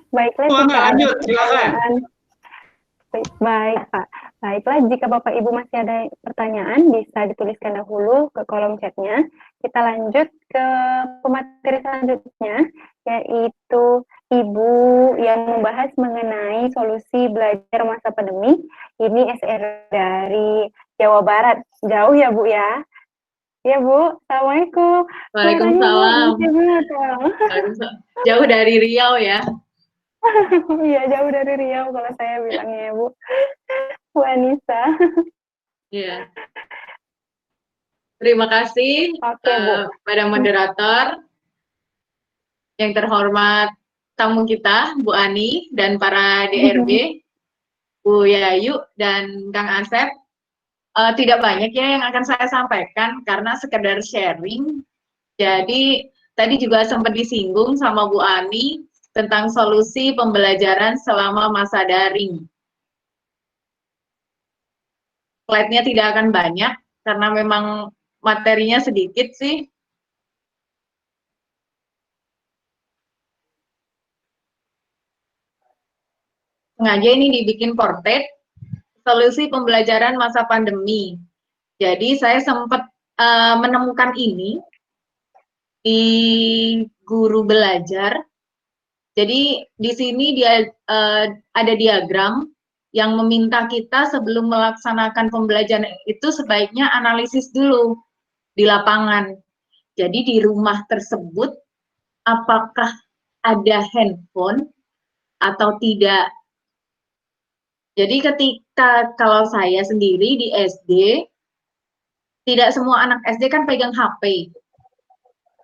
Baiklah, lanjut, silakan. Baik Pak. Baiklah, jika Bapak Ibu masih ada pertanyaan, bisa dituliskan dahulu ke kolom chatnya. Kita lanjut ke pemateri selanjutnya, yaitu Ibu yang membahas mengenai solusi belajar masa pandemi. Ini SR dari Jawa Barat. Jauh ya Bu ya? Ya Bu, Assalamualaikum. Waalaikumsalam. Jauh dari Riau ya? Iya, jauh dari Riau kalau saya bilangnya Bu. Bu Anissa. Iya. Terima kasih pada moderator, yang terhormat tamu kita Bu Ani dan para DRB, Bu Yayu dan Kang Asep. Tidak banyak ya yang akan saya sampaikan karena sekedar sharing. Jadi tadi juga sempat disinggung sama Bu Ani tentang solusi pembelajaran selama masa daring. Slide-nya tidak akan banyak karena memang materinya sedikit sih. Sengaja ini dibikin portrait solusi pembelajaran masa pandemi. Jadi saya sempat menemukan ini di Guru Belajar. Jadi di sini dia ada diagram yang meminta kita sebelum melaksanakan pembelajaran itu sebaiknya analisis dulu di lapangan. Jadi di rumah tersebut apakah ada handphone atau tidak. Jadi ketika kalau saya sendiri di SD, tidak semua anak SD kan pegang HP.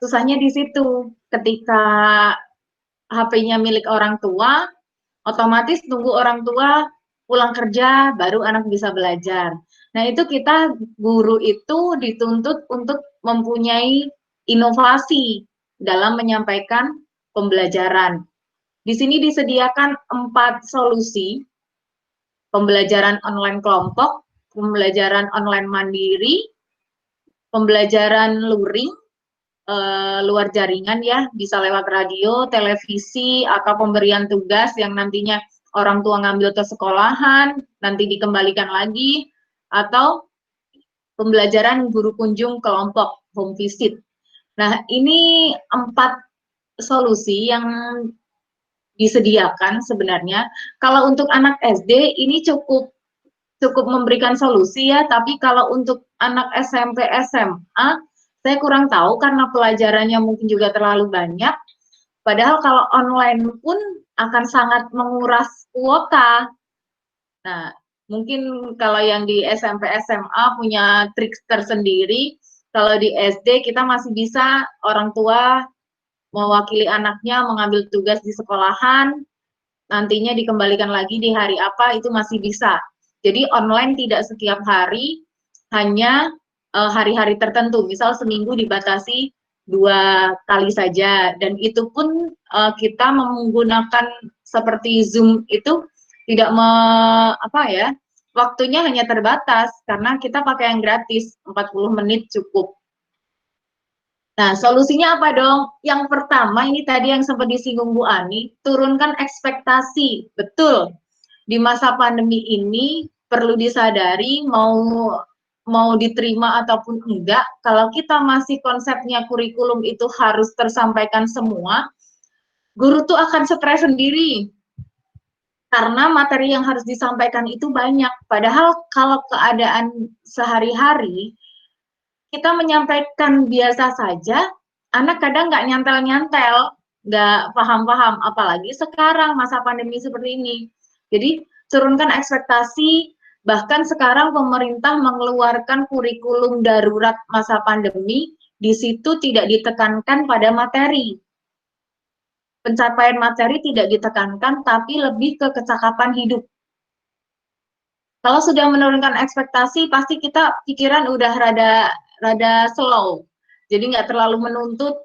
Susahnya di situ, ketika HP-nya milik orang tua, otomatis tunggu orang tua pulang kerja, baru anak bisa belajar. Nah itu kita guru itu dituntut untuk mempunyai inovasi dalam menyampaikan pembelajaran. Di sini disediakan 4 solusi, pembelajaran online kelompok, pembelajaran online mandiri, pembelajaran luring, luar jaringan ya, bisa lewat radio, televisi, atau pemberian tugas yang nantinya orang tua ngambil ke sekolahan, nanti dikembalikan lagi, atau pembelajaran guru kunjung kelompok, home visit. Nah, ini 4 solusi yang disediakan sebenarnya. Kalau untuk anak SD ini cukup memberikan solusi ya, tapi kalau untuk anak SMP, SMA, saya kurang tahu karena pelajarannya mungkin juga terlalu banyak. Padahal kalau online pun akan sangat menguras kuota. Nah, mungkin kalau yang di SMP, SMA punya trik tersendiri. Kalau di SD kita masih bisa orang tua mewakili anaknya mengambil tugas di sekolahan, nantinya dikembalikan lagi di hari apa, itu masih bisa. Jadi online tidak setiap hari, hanya hari-hari tertentu, misal seminggu dibatasi 2 kali saja, dan itu pun kita menggunakan seperti Zoom itu tidak waktunya hanya terbatas karena kita pakai yang gratis, 40 menit cukup. Nah, solusinya apa dong? Yang pertama, ini tadi yang sempat disinggung Bu Ani, turunkan ekspektasi. Betul, di masa pandemi ini perlu disadari mau diterima ataupun enggak, kalau kita masih konsepnya kurikulum itu harus tersampaikan semua, guru tuh akan stres sendiri. Karena materi yang harus disampaikan itu banyak. Padahal kalau keadaan sehari-hari, kita menyampaikan biasa saja, anak kadang nggak nyantel-nyantel, nggak paham-paham, apalagi sekarang masa pandemi seperti ini. Jadi turunkan ekspektasi, bahkan sekarang pemerintah mengeluarkan kurikulum darurat masa pandemi, di situ tidak ditekankan pada materi. Pencapaian materi tidak ditekankan, tapi lebih ke kecakapan hidup. Kalau sudah menurunkan ekspektasi, pasti kita pikiran udah rada slow. Jadi nggak terlalu menuntut,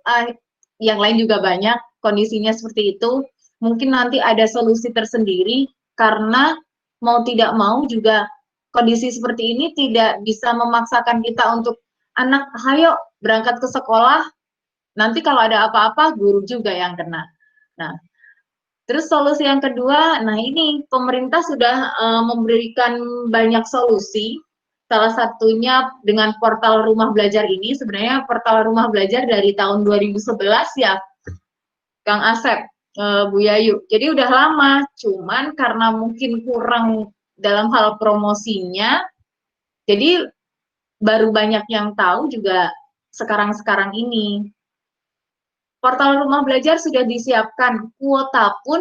yang lain juga banyak kondisinya seperti itu. Mungkin nanti ada solusi tersendiri, karena mau tidak mau juga kondisi seperti ini tidak bisa memaksakan kita untuk anak, ayo berangkat ke sekolah, nanti kalau ada apa-apa guru juga yang kena. Nah, terus solusi yang kedua, nah ini pemerintah sudah memberikan banyak solusi. Salah satunya dengan portal Rumah Belajar ini, sebenarnya portal Rumah Belajar dari tahun 2011 ya, Kang Asep, Bu Yayu. Jadi udah lama, cuman karena mungkin kurang dalam hal promosinya, jadi baru banyak yang tahu juga sekarang-sekarang ini. Portal Rumah Belajar sudah disiapkan, kuota pun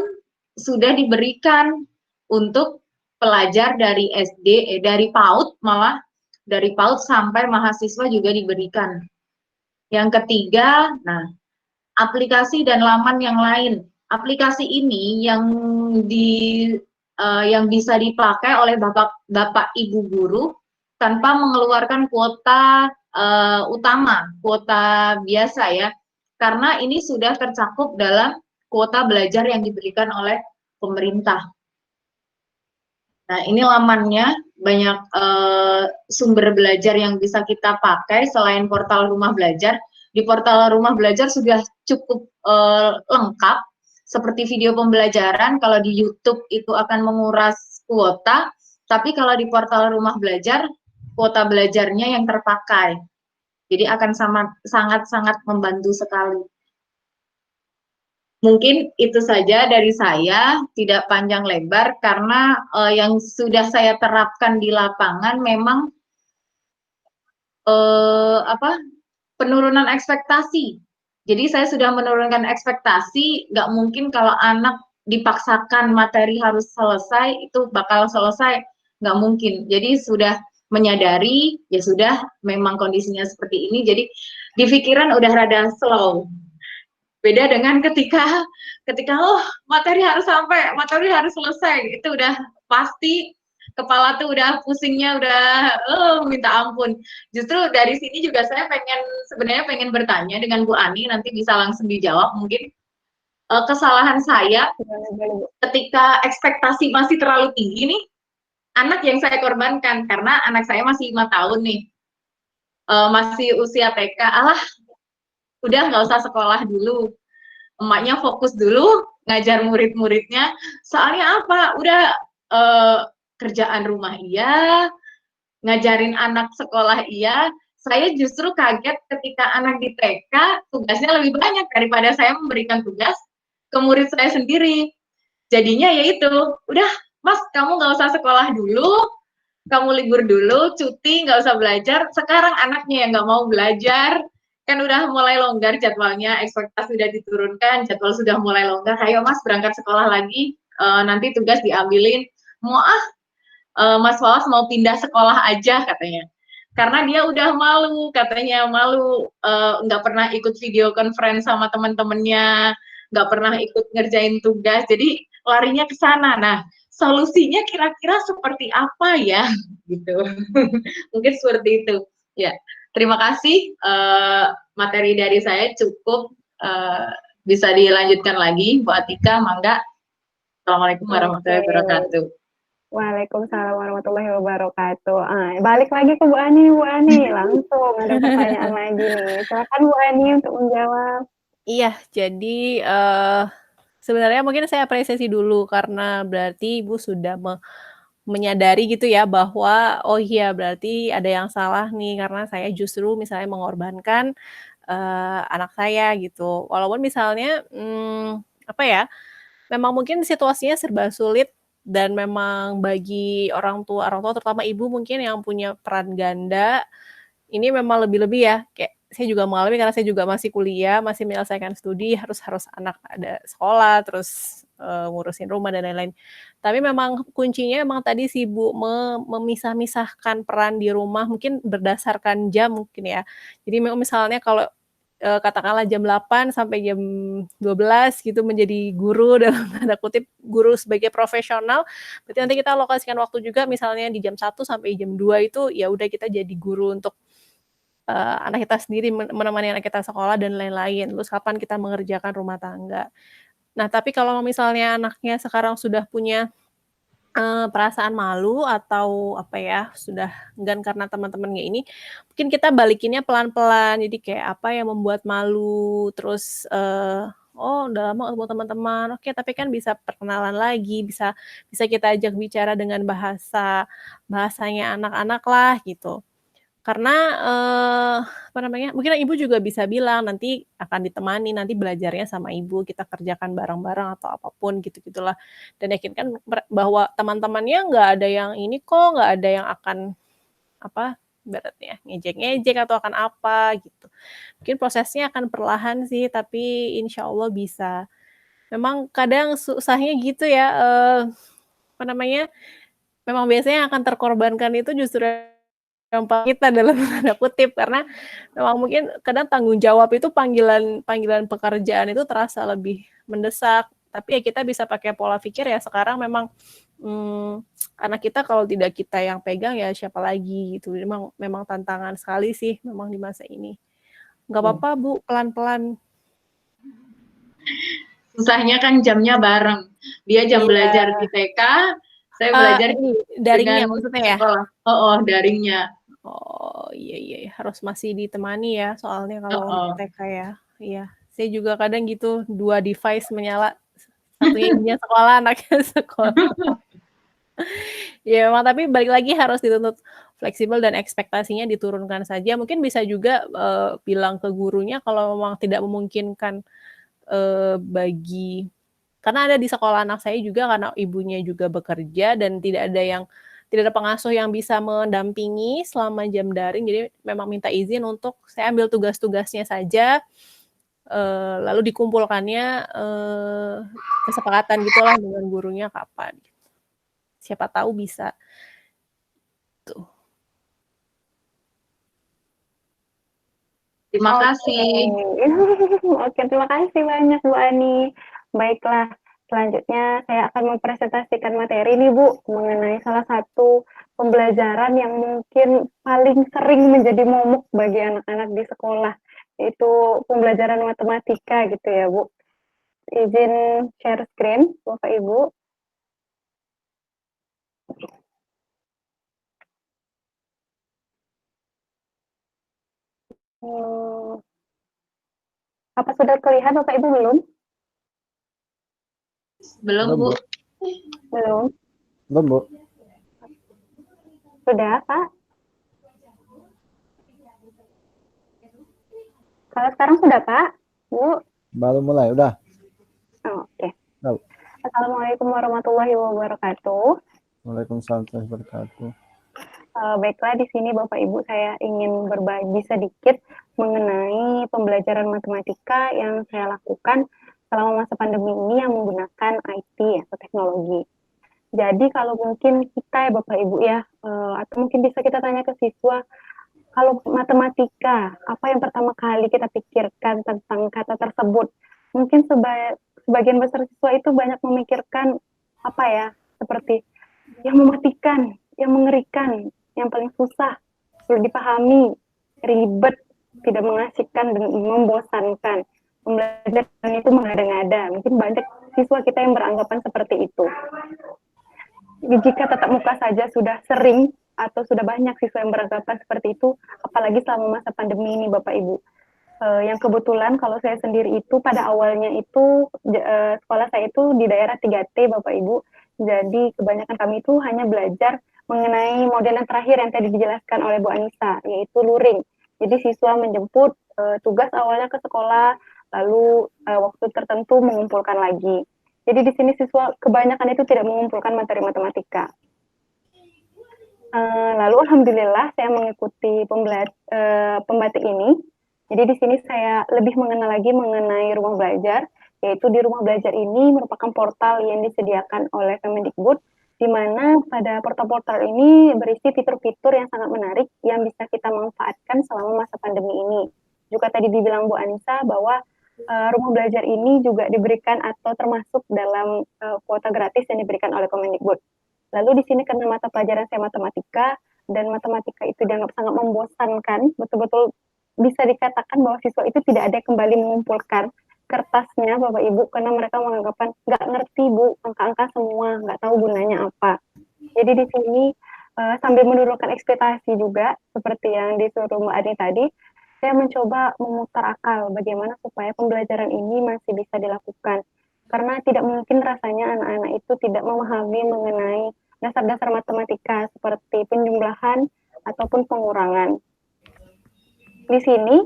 sudah diberikan untuk pelajar dari SD, dari PAUD, malah dari PAUD sampai mahasiswa juga diberikan. Yang ketiga, nah, aplikasi dan laman yang lain. Aplikasi ini yang bisa dipakai oleh Bapak Ibu guru tanpa mengeluarkan kuota utama, kuota biasa ya. Karena ini sudah tercakup dalam kuota belajar yang diberikan oleh pemerintah. Nah, ini lamannya, banyak sumber belajar yang bisa kita pakai selain portal Rumah Belajar. Di portal Rumah Belajar sudah cukup lengkap, seperti video pembelajaran. Kalau di YouTube itu akan menguras kuota, tapi kalau di portal Rumah Belajar, kuota belajarnya yang terpakai. Jadi akan sangat-sangat membantu sekali. Mungkin itu saja dari saya, tidak panjang lebar, karena yang sudah saya terapkan di lapangan memang penurunan ekspektasi. Jadi saya sudah menurunkan ekspektasi, nggak mungkin kalau anak dipaksakan materi harus selesai, itu bakal selesai, nggak mungkin. Jadi sudah menyadari, ya sudah, memang kondisinya seperti ini, jadi di pikiran udah rada slow. Beda dengan ketika materi harus sampai, materi harus selesai, itu udah pasti kepala tuh udah pusingnya, udah minta ampun. Justru dari sini juga saya sebenarnya pengen bertanya dengan Bu Ani, nanti bisa langsung dijawab mungkin. Kesalahan saya ketika ekspektasi masih terlalu tinggi nih, anak yang saya korbankan, karena anak saya masih 5 tahun nih. masih usia TK, alah udah nggak usah sekolah dulu, emaknya fokus dulu ngajar murid-muridnya, soalnya apa, udah kerjaan rumah iya, ngajarin anak sekolah iya. Saya justru kaget ketika anak di TK tugasnya lebih banyak daripada saya memberikan tugas ke murid saya sendiri. Jadinya yaitu, udah Mas, kamu nggak usah sekolah dulu, kamu libur dulu, cuti, nggak usah belajar. Sekarang anaknya yang nggak mau belajar, kan udah mulai longgar jadwalnya, ekspektasi sudah diturunkan, jadwal sudah mulai longgar, ayo Mas berangkat sekolah lagi, nanti tugas diambilin. Mau Mas Walas mau pindah sekolah aja katanya. Karena dia udah malu, katanya malu, nggak pernah ikut video conference sama teman-temannya, nggak pernah ikut ngerjain tugas, jadi larinya ke sana. Nah, solusinya kira-kira seperti apa ya? Gitu. Mungkin seperti itu. Ya, terima kasih. Materi dari saya cukup. Bisa dilanjutkan lagi, Bu Atika, mangga. Assalamualaikum warahmatullahi wabarakatuh. Waalaikumsalam warahmatullahi wabarakatuh. Balik lagi ke Bu Ani, Bu Ani. Langsung ada pertanyaan lagi nih. Silakan Bu Ani untuk menjawab. Iya, jadi sebenarnya mungkin saya apresiasi dulu karena berarti Ibu sudah menyadari gitu ya bahwa oh iya berarti ada yang salah nih karena saya justru misalnya mengorbankan anak saya gitu. Walaupun misalnya apa ya, memang mungkin situasinya serba sulit dan memang bagi orang tua terutama ibu mungkin yang punya peran ganda, ini memang lebih-lebih ya, kayak saya juga mengalami karena saya juga masih kuliah, masih menyelesaikan studi, harus anak ada sekolah, terus ngurusin rumah dan lain-lain. Tapi memang kuncinya emang tadi sih Bu, memisah-misahkan peran di rumah mungkin berdasarkan jam mungkin ya. Jadi misalnya kalau katakanlah jam 8 sampai jam 12 gitu menjadi guru dalam tanda kutip, guru sebagai profesional, berarti nanti kita alokasikan waktu juga misalnya di jam 1 sampai jam 2 itu ya udah kita jadi guru untuk anak kita sendiri, menemani anak kita sekolah dan lain-lain. Terus kapan kita mengerjakan rumah tangga. Nah, tapi kalau misalnya anaknya sekarang sudah punya perasaan malu atau apa ya, sudah enggan karena teman-temannya ini, mungkin kita balikinnya pelan-pelan. Jadi kayak apa yang membuat malu, terus oh udah lama ketemu teman-teman, oke tapi kan bisa perkenalan lagi, bisa kita ajak bicara dengan bahasanya anak-anak lah gitu. Karena apa namanya, mungkin ibu juga bisa bilang nanti akan ditemani, nanti belajarnya sama ibu, kita kerjakan bareng-bareng atau apapun gitu-gitulah. Dan yakinkan bahwa teman-temannya nggak ada yang ini kok, nggak ada yang akan apa, ibaratnya ngejek-ngejek atau akan apa gitu. Mungkin prosesnya akan perlahan sih, tapi insya Allah bisa. Memang kadang susahnya gitu ya, apa namanya, memang biasanya akan terkorbankan itu justru kita dalam tanda kutip karena memang mungkin kadang tanggung jawab itu panggilan pekerjaan itu terasa lebih mendesak, tapi ya kita bisa pakai pola pikir ya sekarang memang anak kita kalau tidak kita yang pegang ya siapa lagi gitu. Memang tantangan sekali sih memang di masa ini. Nggak apa-apa Bu, pelan-pelan. Susahnya kan jamnya bareng. Dia jam belajar di TK, saya belajar daringnya maksudnya ya? Sekolah. Oh, daringnya. Oh iya harus masih ditemani ya soalnya kalau TK ya. Iya, saya juga kadang gitu 2 device menyala, satunya ibunya sekolah, anaknya sekolah. Ya memang tapi balik lagi harus dituntut fleksibel dan ekspektasinya diturunkan saja. Mungkin bisa juga bilang ke gurunya kalau memang tidak memungkinkan karena ada di sekolah anak saya juga karena ibunya juga bekerja dan tidak ada pengasuh yang bisa mendampingi selama jam daring, jadi memang minta izin untuk saya ambil tugas-tugasnya saja, lalu dikumpulkannya kesepakatan gitulah dengan gurunya kapan. Siapa tahu bisa. Tuh. Terima kasih. Oke, terima kasih banyak Bu Ani. Baiklah, selanjutnya saya akan mempresentasikan materi nih Bu mengenai salah satu pembelajaran yang mungkin paling sering menjadi momok bagi anak-anak di sekolah, yaitu pembelajaran matematika gitu ya Bu. Izin share screen Bapak Ibu. Apa sudah terlihat Bapak Ibu belum? Belum, Bu. Belum. Belum, Bu. Sudah, Pak? Kalau sekarang sudah, Pak? Bu? Baru mulai, udah. Oh, oke. Tahu. Assalamualaikum warahmatullahi wabarakatuh. Waalaikumsalam warahmatullahi wabarakatuh. Baiklah, di sini Bapak Ibu saya ingin berbagi sedikit mengenai pembelajaran matematika yang saya lakukan selama masa pandemi ini yang menggunakan IT atau teknologi. Jadi kalau mungkin kita ya Bapak Ibu ya, atau mungkin bisa kita tanya ke siswa, kalau matematika, apa yang pertama kali kita pikirkan tentang kata tersebut? Mungkin sebagian besar siswa itu banyak memikirkan apa ya, seperti yang mematikan, yang mengerikan, yang paling susah, sulit dipahami, ribet, tidak mengasihkan dan membosankan. Pembelajaran itu mengada-ngada. Mungkin banyak siswa kita yang beranggapan seperti itu. Jika tatap muka saja sudah sering atau sudah banyak siswa yang beranggapan seperti itu, apalagi selama masa pandemi ini Bapak Ibu. Yang kebetulan kalau saya sendiri itu pada awalnya itu sekolah saya itu di daerah 3T Bapak Ibu. Jadi kebanyakan kami itu hanya belajar mengenai model yang terakhir yang tadi dijelaskan oleh Bu Anissa, yaitu luring. Jadi siswa menjemput tugas awalnya ke sekolah, lalu waktu tertentu mengumpulkan lagi. Jadi di sini siswa kebanyakan itu tidak mengumpulkan materi matematika. Lalu alhamdulillah saya mengikuti pembatik ini. Jadi di sini saya lebih mengenal lagi mengenai ruang belajar, yaitu di rumah belajar ini merupakan portal yang disediakan oleh Kemendikbud, di mana pada portal-portal ini berisi fitur-fitur yang sangat menarik yang bisa kita manfaatkan selama masa pandemi ini. Juga tadi dibilang Bu Anissa bahwa rumah belajar ini juga diberikan atau termasuk dalam kuota gratis yang diberikan oleh Kemendikbud. Lalu di sini karena mata pelajaran saya matematika, dan matematika itu dianggap sangat membosankan, betul-betul bisa dikatakan bahwa siswa itu tidak ada kembali mengumpulkan kertasnya Bapak Ibu, karena mereka menganggapan nggak ngerti Bu, angka-angka semua, nggak tahu gunanya apa. Jadi di sini sambil menurunkan ekspektasi juga, seperti yang disuruh Mbak Adi tadi, saya mencoba memutar akal bagaimana supaya pembelajaran ini masih bisa dilakukan. Karena tidak mungkin rasanya anak-anak itu tidak memahami mengenai dasar-dasar matematika seperti penjumlahan ataupun pengurangan. Di sini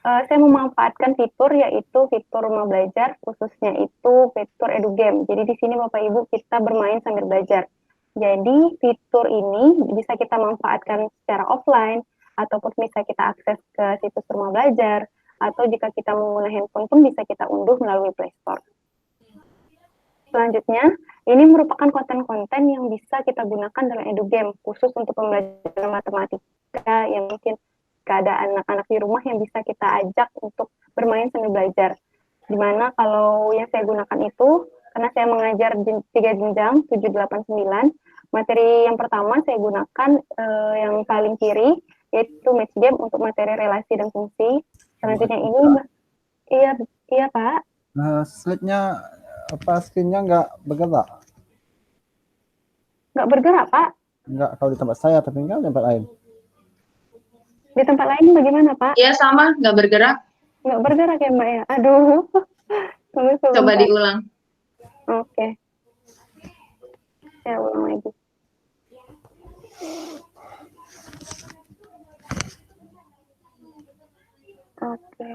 saya memanfaatkan fitur yaitu fitur rumah belajar, khususnya itu fitur EduGame. Jadi di sini Bapak Ibu kita bermain sambil belajar. Jadi fitur ini bisa kita manfaatkan secara offline ataupun bisa kita akses ke situs rumah belajar, atau jika kita menggunakan handphone pun bisa kita unduh melalui Play Store. Selanjutnya, ini merupakan konten-konten yang bisa kita gunakan dalam EduGame, khusus untuk pembelajaran matematika yang mungkin ada anak-anak di rumah yang bisa kita ajak untuk bermain sambil belajar. Dimana kalau yang saya gunakan itu, karena saya mengajar 3 jenjang, 7, 8, 9, materi yang pertama saya gunakan yang paling kiri, yaitu match game untuk materi relasi dan fungsi. Selanjutnya ini, iya Pak. Slide-nya apa screen-nya nggak bergerak? Nggak bergerak, Pak? Nggak, kalau di tempat saya, tapi nggak di tempat lain. Di tempat lain bagaimana, Pak? Iya, sama, nggak bergerak. Nggak bergerak ya, Mbak ya? Aduh. Coba diulang. Oke. Saya ulang lagi. Oke.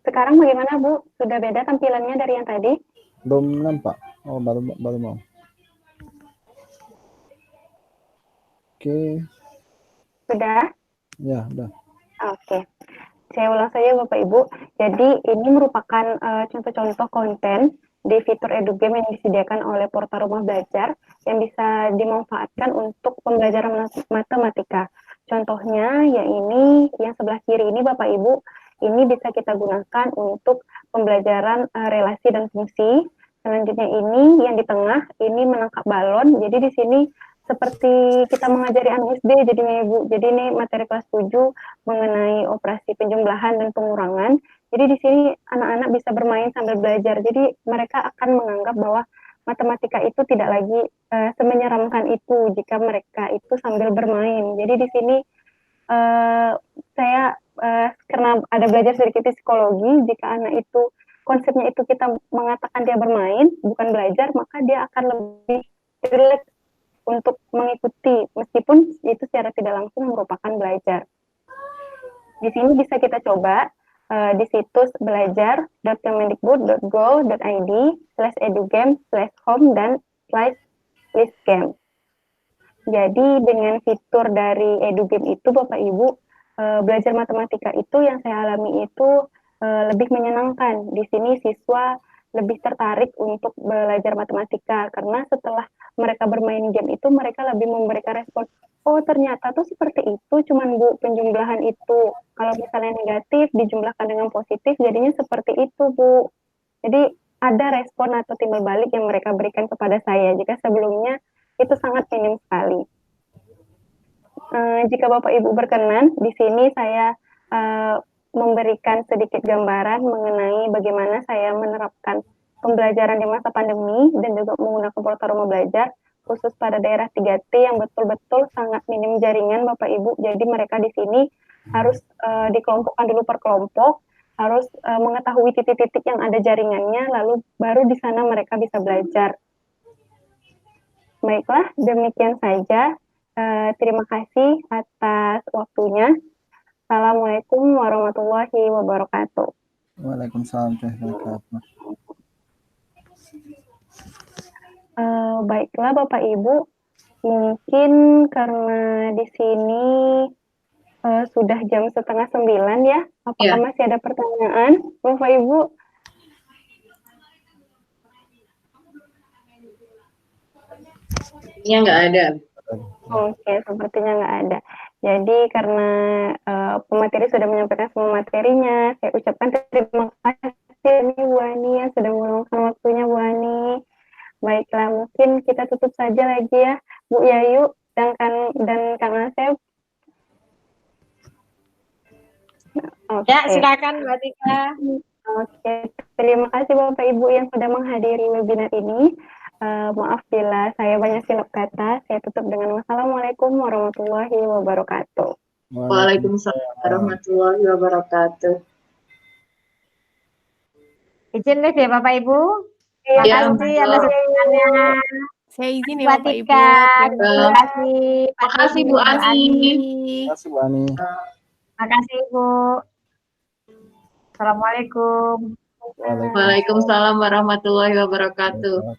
Sekarang bagaimana Bu? Sudah beda tampilannya dari yang tadi? Belum nampak. Oh, baru mau. Oke. Sudah? Ya, udah. Oke. Saya ulang saja Bapak Ibu. Jadi ini merupakan contoh-contoh konten di fitur EduGame yang disediakan oleh portal rumah belajar yang bisa dimanfaatkan untuk pembelajaran matematika. Contohnya ya ini yang sebelah kiri ini Bapak Ibu, ini bisa kita gunakan untuk pembelajaran relasi dan fungsi. Selanjutnya ini yang di tengah ini menangkap balon. Jadi di sini seperti kita mengajari anak SD jadinya Ibu. Jadi ini materi kelas 7 mengenai operasi penjumlahan dan pengurangan. Jadi di sini anak-anak bisa bermain sambil belajar. Jadi mereka akan menganggap bahwa matematika itu tidak lagi semenyeramkan itu jika mereka itu sambil bermain. Jadi di sini saya karena ada belajar sedikit psikologi, jika anak itu konsepnya itu kita mengatakan dia bermain bukan belajar, maka dia akan lebih rileks untuk mengikuti meskipun itu secara tidak langsung merupakan belajar. Di sini bisa kita coba di situs belajar.kemendikbud.go.id/edugame/home dan /listgame. Jadi dengan fitur dari edugame itu Bapak Ibu, belajar matematika itu yang saya alami itu lebih menyenangkan. Di sini siswa lebih tertarik untuk belajar matematika karena setelah mereka bermain game itu mereka lebih memberikan respon, oh ternyata tuh seperti itu, cuman Bu penjumlahan itu. Kalau misalnya negatif dijumlahkan dengan positif jadinya seperti itu Bu. Jadi ada respon atau timbal balik yang mereka berikan kepada saya jika sebelumnya itu sangat minim sekali. Jika Bapak Ibu berkenan, di sini saya memberikan sedikit gambaran mengenai bagaimana saya menerapkan pembelajaran di masa pandemi dan juga menggunakan portal rumah belajar khusus pada daerah 3T yang betul-betul sangat minim jaringan Bapak Ibu. Jadi mereka di sini harus dikelompokkan dulu per kelompok, harus mengetahui titik-titik yang ada jaringannya, lalu baru di sana mereka bisa belajar. Baiklah, demikian saja. Terima kasih atas waktunya. Assalamualaikum warahmatullahi wabarakatuh. Waalaikumsalam warahmatullahi wabarakatuh. Baiklah Bapak Ibu, mungkin karena di sini sudah jam 8:30 ya. Apakah masih ada pertanyaan, Bapak Ibu? Sepertinya nggak ada. Oke, sepertinya nggak ada. Jadi karena pemateri sudah menyampaikan semua materinya, saya ucapkan terima kasih nih Bu Ani yang sudah meluangkan waktunya Bu Ani. Baiklah, mungkin kita tutup saja lagi ya Bu Yayu dan Kang Asep. Okay. Ya, silakan Mbak Tika. Oke, terima kasih Bapak Ibu yang sudah menghadiri webinar ini. Maaf bila saya banyak silap kata. Saya tutup dengan wassalamualaikum warahmatullahi wabarakatuh. Waalaikumsalam warahmatullahi wabarakatuh. Izin deh Bapak Ibu. Ya, terima kasih atas kesempatannya. Saya izin ya Mbak Bapak Ibu. Tika. Terima kasih. Terima kasih Bu Ani. Terima kasih Bu Ani. Terima kasih Bu. Assalamualaikum. Waalaikumsalam warahmatullahi wabarakatuh.